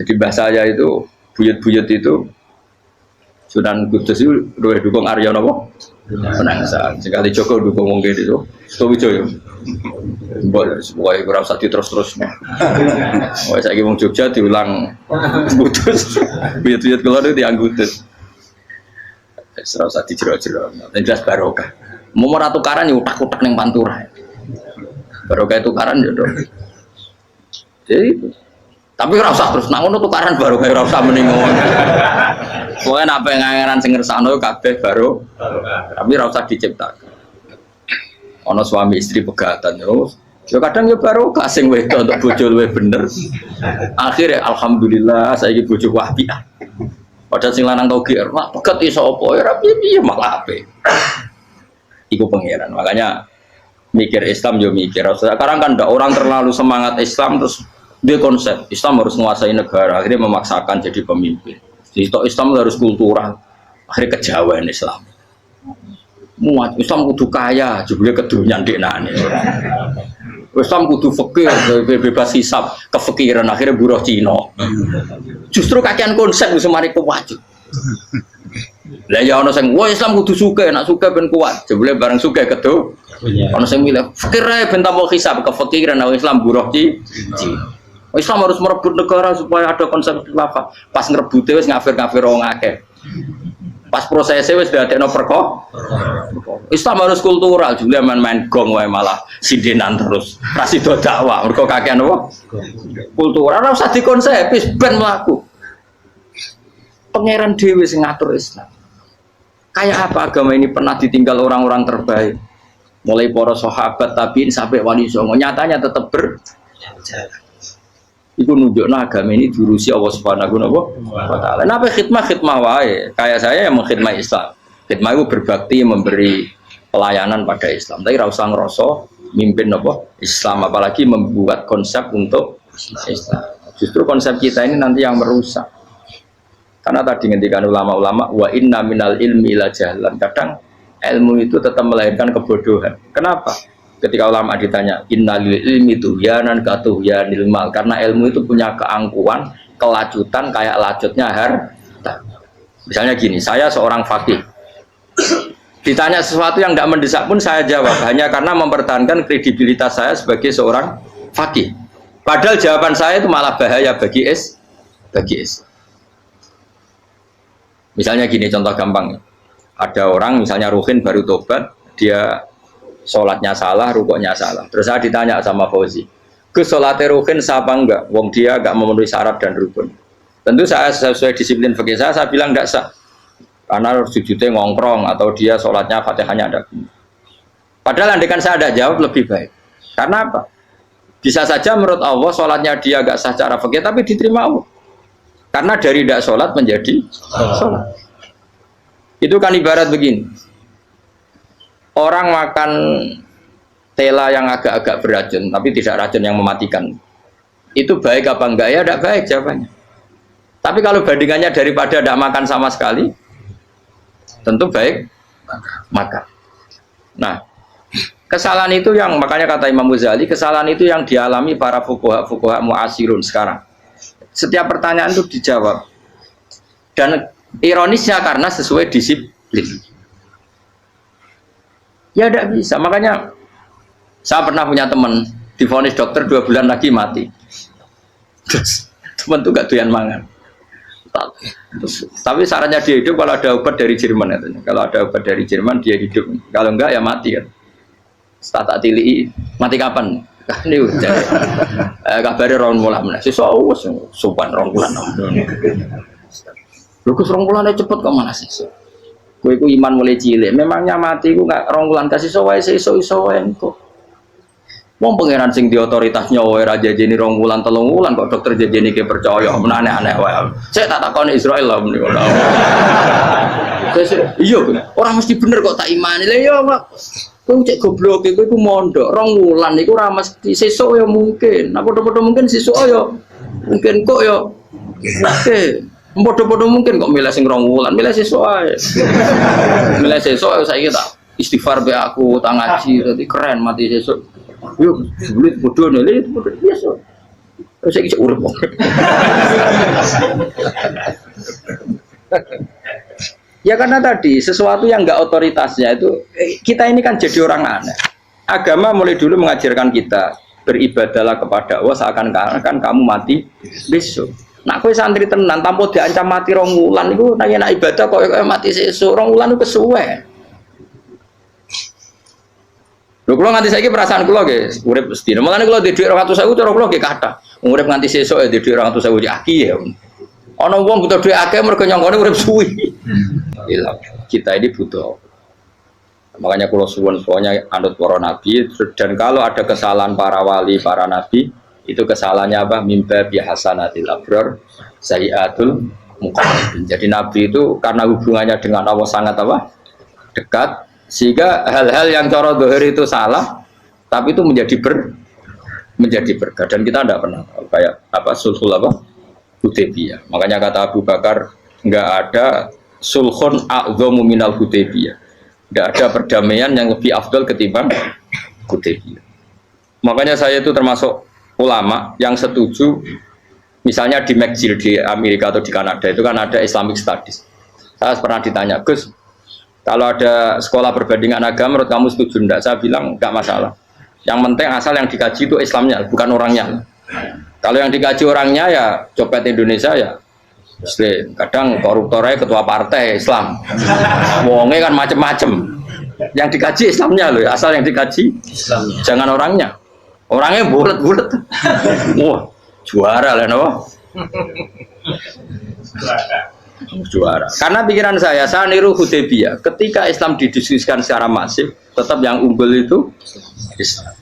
Jadi bahasa saya itu buyut-buyut itu Sunan Kudus itu luwih dukung Arya napa? Penangsa. Sekali Joko dukung wong kene itu. Suwijoyo. Boleh supaya ora usah terus-terus. Wah saiki wong Jogja diulang Kudus. Buyut-buyut kula niku tiyang Kudus. Wis ora usah dijero-jero. Jelas barokah. Mau ora tukaran ya utak-utak ning Pantura. Barokah tukaran ya to. Jadi tapi ora usah terus nang ngono tukaran barokah ora usah mending ngono. Pokoke nek pengangeran sing ngersakno kabeh baru. Tapi ora usah diciptakan. Ana suami istri pegatan yo. Ya kadang yo barokah sing wedok untuk bojo luwih bener. Akhire alhamdulillah saiki bojo wapian. Padahal sing lanang tau GR, mak pegat iso apa ya ora piye malah apik. Iku pangeran. Makanya mikir Islam yo mikir. Sekarang kan ndak orang terlalu semangat Islam terus dia konsep Islam harus menguasai negara, akhirnya memaksakan jadi pemimpin. Jadi Islam harus kultural, akhirnya kejawen Islam. Muat Islam kudu kaya, juga kedunian denane. Islam kudu fakir, bebas hisab, kefikiran akhirnya buruh Cina. Justru kakean konsep wis mari kewajib. Lah ya ana sing wah Islam kudu sugih, nek sugih ben kuat. Jebule bareng sugih kedo. Ana sing milih fakir ae ben tambah hisab, kefikiran Islam buruh Cina. Islam harus merebut negara supaya ada konsep khilafah. Pas ngerebute wis ngafir-ngafir wong akeh. Pas prosesnya wis dadekno perkara. Islam harus kultural, juga main-main gong wae malah sindenan terus. Ra sida dakwah, mergo kakean apa? Kultural ora usah dikonsep, wis ben mlaku. Pangeran dhewe sing ngatur Islam. Kayak apa agama ini pernah ditinggal orang-orang terbaik. Mulai para sahabat tabi'in sampai wali songo, nyatanya tetap berjalan. Itu nunjukno agama ini diurusi Allah Subhanahu wa taala. Napa khidmah wae. Kayak saya yang mengkhidmati Islam. Khidmah itu berbakti memberi pelayanan pada Islam. Tapi ora usah ngrasa mimpin apa Islam, apalagi membuat konsep untuk Islam. Justru konsep kita ini nanti yang merusak. Karena tadi ngendikan ulama-ulama wa inna minal ilmi ila jahlan. Kadang ilmu itu tetap melahirkan kebodohan. Kenapa? Ketika ulama ditanya innalil ilmi tuhyanan katuhyanil mal, karena ilmu itu punya keangkuhan, kelajutan kayak lacutnya harta. Misalnya gini, saya seorang faqih. Ditanya sesuatu yang tidak mendesak pun saya jawab hanya karena mempertahankan kredibilitas saya sebagai seorang faqih. Padahal jawaban saya itu malah bahaya bagi Islam. Misalnya gini contoh gampang. Ada orang misalnya ruhin baru tobat, dia sholatnya salah, rukuknya salah. Terus saya ditanya sama Fauzi, Gus sholatnya ruhin sah apa enggak? Wong dia enggak memenuhi syarat dan rukun. Tentu saya sesuai disiplin fikih saya bilang enggak sah. Karena sujudnya ngongkrong atau dia sholatnya fatihahnya ada. Padahal andaikan saya ada jawab lebih baik. Karena apa? Bisa saja menurut Allah sholatnya dia enggak sah secara fikih tapi diterima Allah. Karena dari tidak sholat menjadi sholat. Itu kan ibarat begini. Orang makan tela yang agak-agak beracun, tapi tidak racun yang mematikan. Itu baik apa enggak? Ya tidak baik jawabannya. Tapi kalau bandingannya daripada tidak makan sama sekali, tentu baik makan. Nah, kesalahan itu yang, makanya kata Imam Ghazali, kesalahan itu yang dialami para fuqaha mu'asirun sekarang. Setiap pertanyaan itu dijawab. Dan ironisnya karena sesuai disiplin. Ya tidak bisa. Makanya saya pernah punya teman divonis dokter 2 bulan lagi mati. Terus teman itu gak doyan mangan. Tapi sarannya dia hidup kalau ada obat dari Jerman katanya. Kalau ada obat dari Jerman dia hidup. Kalau enggak ya mati kan. Tak tili mati kapan? Ini udah kabarnya rong bulan mana? Sesuk sopan rong bulan. Lho Gus rong bulan cepet kok mana sih? Kowe iku iman mulai cilik. Memangnya mati iku enggak rong bulan kasih wae iso wae engko. Wong pangeran sing di otoritasnya wae ra jajeni rong bulan 3 bulan kok dokter jajeni ke percaya men aneh-aneh wae. Saya tak takoni Israel lah menika. Iya, orang mesti bener kok tak imani. Lah iya, Pak. Kowe cek goblok kowe iku mondok 2 wulan iku ora mesti sesuk ya mungkin. Nah padha-padha mungkin sesuk ya mungkin kok ya oke. Padha-padha mungkin kok milih sing 2 wulan, milih sesuk ae. Milih sesuk saiki tak istighfar be aku, tak ngaji dadi keren mati sesuk. Yo sulit bodoh nih, biasa. Terus saiki urip kok. Ya karena tadi sesuatu yang enggak otoritasnya itu kita ini kan jadi orang aneh. Agama mulai dulu mengajarkan kita beribadahlah kepada Allah seakan-akan kamu mati besok. Nak kowe santri tenan tanpa diancam mati 2 wulan iku nanya nak ibadah kok mati sesuk 2 wulan iku kesuwe. Lho kula nganti saiki perasaan kula nggih urip sedina. Mulane kula di dhuwit 200.000 cara kula nggih kathah. Urip nganti sesuk ya di dhuwit 200.000 aki ya. Ana wong butuh dhuwit akeh mergo nyongkone urip suwi. Kita ini butuh. Makanya kalau suwun-suwunnya anut para nabi, dan kalau ada kesalahan para wali, para nabi, itu kesalahannya apa? Mimba bihasanatil abrar sayyiatul muqarrabin. Jadi nabi itu karena hubungannya dengan Allah sangat apa? Dekat, sehingga hal-hal yang cara zahir itu salah, tapi itu menjadi berkah. Dan kita tidak pernah kayak apa sulhul apa? Hudaybiyah. Makanya kata Abu Bakar, enggak ada sulhun a'dhamu minal Hudaybiyah. Enggak ada perdamaian yang lebih afdal ketimbang Hudaybiyah. Makanya saya itu termasuk ulama yang setuju misalnya di McGill di Amerika atau di Kanada itu kan ada Islamic Studies. Saya pernah ditanya, Gus, kalau ada sekolah perbandingan agama menurut kamu setuju enggak? Saya bilang enggak masalah. Yang penting asal yang dikaji itu Islamnya, bukan orangnya. Kalau yang dikaji orangnya ya copet Indonesia ya Muslim. Kadang koruptornya ketua partai Islam. Wonge kan macem-macem. Yang dikaji Islamnya loh, asal yang dikaji Islamnya. Jangan orangnya. Orangnya bulet-bulet. Wah, juara lah no. Juara. Karena pikiran saya niru Hudaybiyah. Ketika Islam didiskusikan secara masif, tetap yang unggul itu Islam.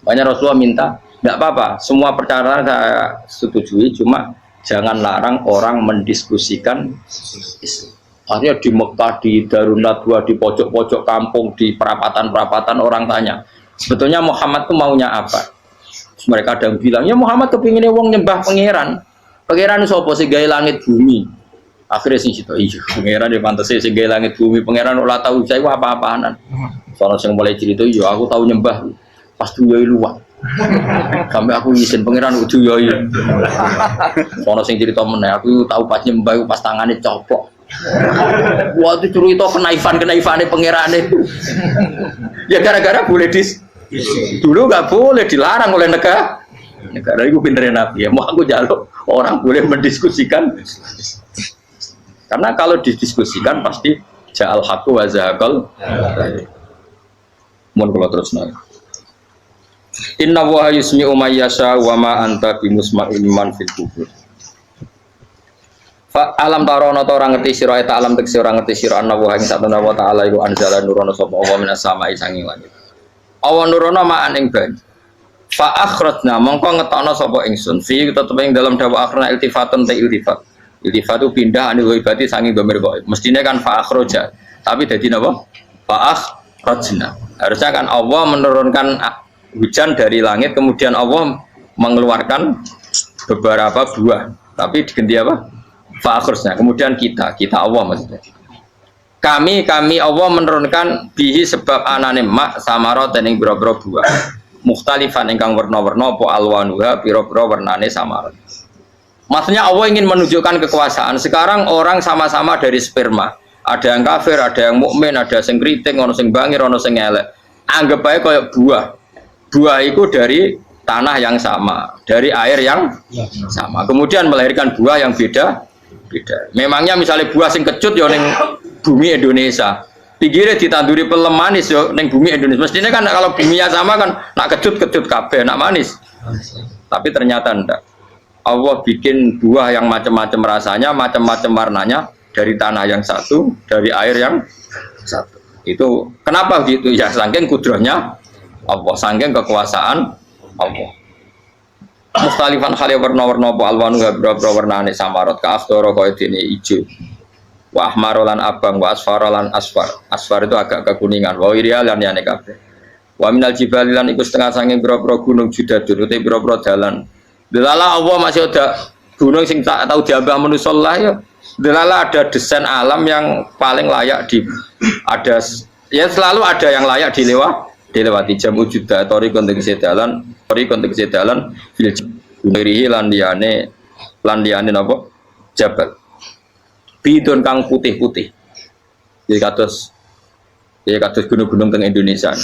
Makanya Rasulullah minta, enggak apa-apa, semua perkara saya setujui, cuma jangan larang orang mendiskusikan Islam. Akhirnya di Mekah, di Darun Nadwa, di pojok-pojok kampung, di perapatan-perapatan orang tanya, sebetulnya Muhammad itu maunya apa? Terus mereka ada yang bilang, ya Muhammad kepinginnya wong nyembah pangeran. Pangeran sapa sing gawe langit bumi? Akhirnya sing cita, iya pangeran ya pantes sing gawe langit bumi. Pangeran ora tahu saya apa-apaanan. Soalnya sing mulai cerita, iya aku tahu nyembah pas duyoi luwak. Sampai aku izin pangeran udah yoi. Sono sing cerita meneh aku tahu pas nyembah pas tangane copok. Wah itu cerita kenaifane pangerane. Ya gara-gara boleh dulu nggak boleh dilarang oleh negara. Negara itu pinterin nabi ya. Mau aku jaluk orang boleh mendiskusikan. Karena kalau didiskusikan pasti ja'al haqqu wa zahaqal. Mun kula terusno. Inna wa yusmi'u may yasha wa ma anta bimusma'in man fil kubur. Fa alam tarono ta ora ngerti sira ta alam tekse ora ngerti sira anna wa ing satuna wa ta'ala iku anzala nurono sapa Allah minas sama'i sanging langit. Awan nurono ma'an ing banyu. Fa akhrajna mongko ngetokno sapa ingsun fi tetep ing dalam dawa akhirna iltifatun ta iltifat. Iltifat itu pindah anil ghaibati sanging dhamir ghaib. Mestine kan fa akhraja, tapi dadi napa? Fa akhrajna. Harusnya kan Allah menurunkan hujan dari langit, kemudian Allah mengeluarkan beberapa buah, tapi diganti apa? Fa'akhirnya, kemudian kita Allah maksudnya. Kami Allah menurunkan bihi sebab anane mak samarot dan yang biro-biro buah. Mukhtalifan ingkang warna-warna apa alwanuha biro-biro warnane samarot. Maksudnya Allah ingin menunjukkan kekuasaan. Sekarang orang sama-sama dari sperma. Ada yang kafir, ada yang mukmin, ada yang kriting, ono sing bangir, ono sing elek. Anggap aja kayak buah. Buah itu dari tanah yang sama, dari air yang sama. Kemudian melahirkan buah yang beda. Memangnya misalnya buah sing kecut ya ning bumi Indonesia. Pinggirnya ditanduri pelem manis ya ning bumi Indonesia. Mestinya kan kalau buminya sama kan nak kecut kabeh, nak manis. Tapi ternyata enggak. Allah bikin buah yang macam-macam rasanya, macam-macam warnanya dari tanah yang satu, dari air yang satu. Itu kenapa gitu? Ya saking kudrahnya Allah, saking kekuasaan Allah. Mustalifan khali warna-warna apa alwanu gabra warnane samarot ka afdoro kaya dene ijo. Wa ahmarolan abang wa asfarolan asfar. Asfar itu agak kekuningan. Wa iriya lan yane kabeh. Wa minal jibali lan iku setengah saking pira-pira gunung judadun uti pira-pira dalan. Delala Allah masih ada gunung sing tak tahu diambah manusa lah ya. Delala ada desain alam yang paling layak ada ya selalu ada yang layak dilewati jam wujuda tori kontek sedalan fil gunirihi lan liyane napa jabal bidon kang putih-putih ya kados gunung-gunung teng Indonesia.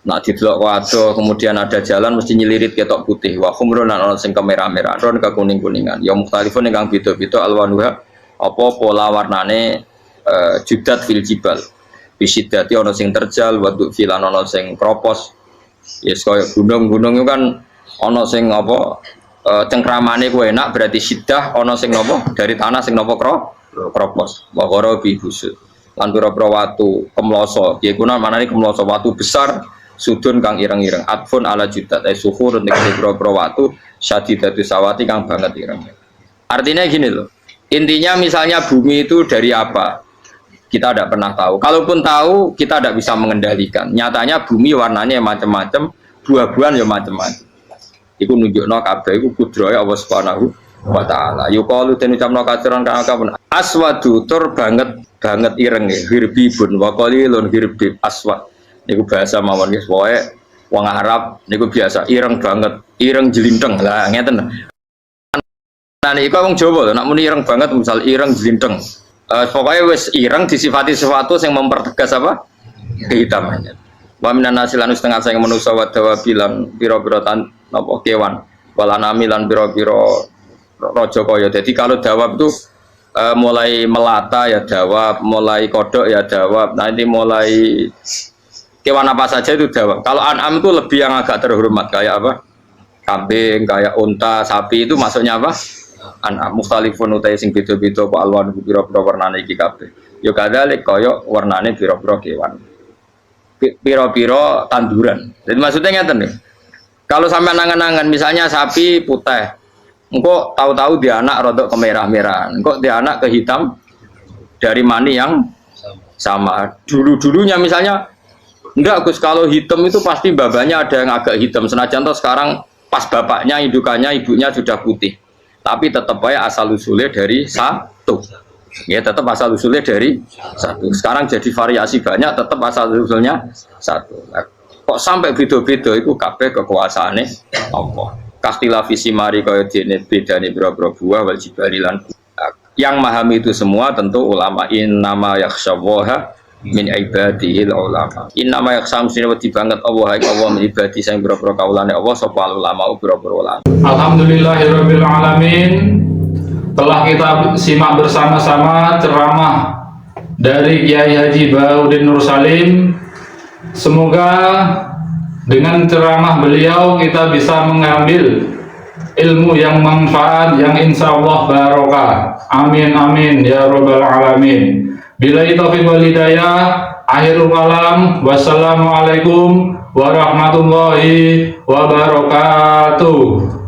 Nak didelok waduh kemudian ada jalan mesti nyelirit ketok putih wa khumrun lan ana sing kemerah-merah ron ke kuning-kuningan ya mukhtalifun ingkang beda-beda alwanuha apa pola warnane judat fil jibal bisidati ana sing terjal waduk filan ana sing kropos yes kaya gunung-gunung itu kan ana sing apa cengkramane ku enak berarti sidah ana sing napa dari tanah sing napa kropos wa qara bi busud lan pira-pira watu kemloso ya kuna manane kemloso watu besar sudun kang ireng-ireng atfun ala judat suhur nek pira-pira watu syadidatu sawati kang banget ireng. Artinya gini loh, intinya misalnya bumi itu dari apa kita tidak pernah tahu, kalaupun tahu kita tidak bisa mengendalikan. Nyatanya bumi warnanya macam-macam, buah-buahan ya macam-macam. Iku nunjukno kabeh iku kudrahe Allah Subhanahu wa taala. Yuqalu den ucapno kaciran kang akeh aswadu tur banget ireng hirbibun wa qalilun hirbib aswad. Niku bahasa mawon guys, pokoke wong Arab niku biasa ireng banget, ireng jelinteng. Lah ngeten. Nah niku wong Jawa lho, nek muni ireng banget misal ireng jelinteng. Pokoknya wis ireng disifati sesuatu yang mempertegas apa? Kehitamannya. Wa minan nasilan setengah sayang manusa wa dawabilan pira-pira napa kewan. Walanami lan pira-pira raja kaya. Jadi kalau dawab itu mulai melata ya dawab, mulai kodok ya dawab. Nanti mulai kewan apa saja itu dawab. Kalau an'am itu lebih yang agak terhormat kayak apa? Kambing, kayak unta, sapi itu masuknya apa? An'am mukhtalifun utai sing beda-beda apa alwan pira-pira warnane iki kabeh. Ya kadalik kaya warnane pira-pira kewan. Pira-pira tanduran. Jadi maksudnya ngeten nih. Kalau sampai nangan-nangan misalnya sapi putih, engkau tahu-tahu dia anak rodok kemerah-merahan, engkau dia anak kehitam dari mani yang sama. Dulu-dulunya misalnya enggak Gus, kalau hitam itu pasti babanya ada yang agak hitam. Senajan toh sekarang pas bapaknya, indukannya, ibunya sudah putih. Tapi tetap aja asal usulnya dari satu. Ya tetap asal usulnya dari satu. Sekarang jadi variasi banyak, tetap asal usulnya satu. Nah, kok sampai beda-beda itu kabeh kekuasaane Allah. Kastilah visi mari kaya dene bedane boro-boro buah wal jibalilan. Yang memahami itu semua tentu ulama innama yakhsyallaha min ibadihil ulama. Innama yakhsam sine wedi banget Allah min ibadi sing boro-boro kaulane Allah sapa ulama boro-boro ulama. Alhamdulillahirabbil alamin. telah kita simak bersama-sama ceramah dari Kiai Haji Baudin Nur Salim. Semoga dengan ceramah beliau kita bisa mengambil ilmu yang manfaat, yang insya Allah barokah. Amin amin ya robbal alamin. Billahi taufiq wal hidayah. Akhirul kalam. Wassalamualaikum warahmatullahi wabarakatuh.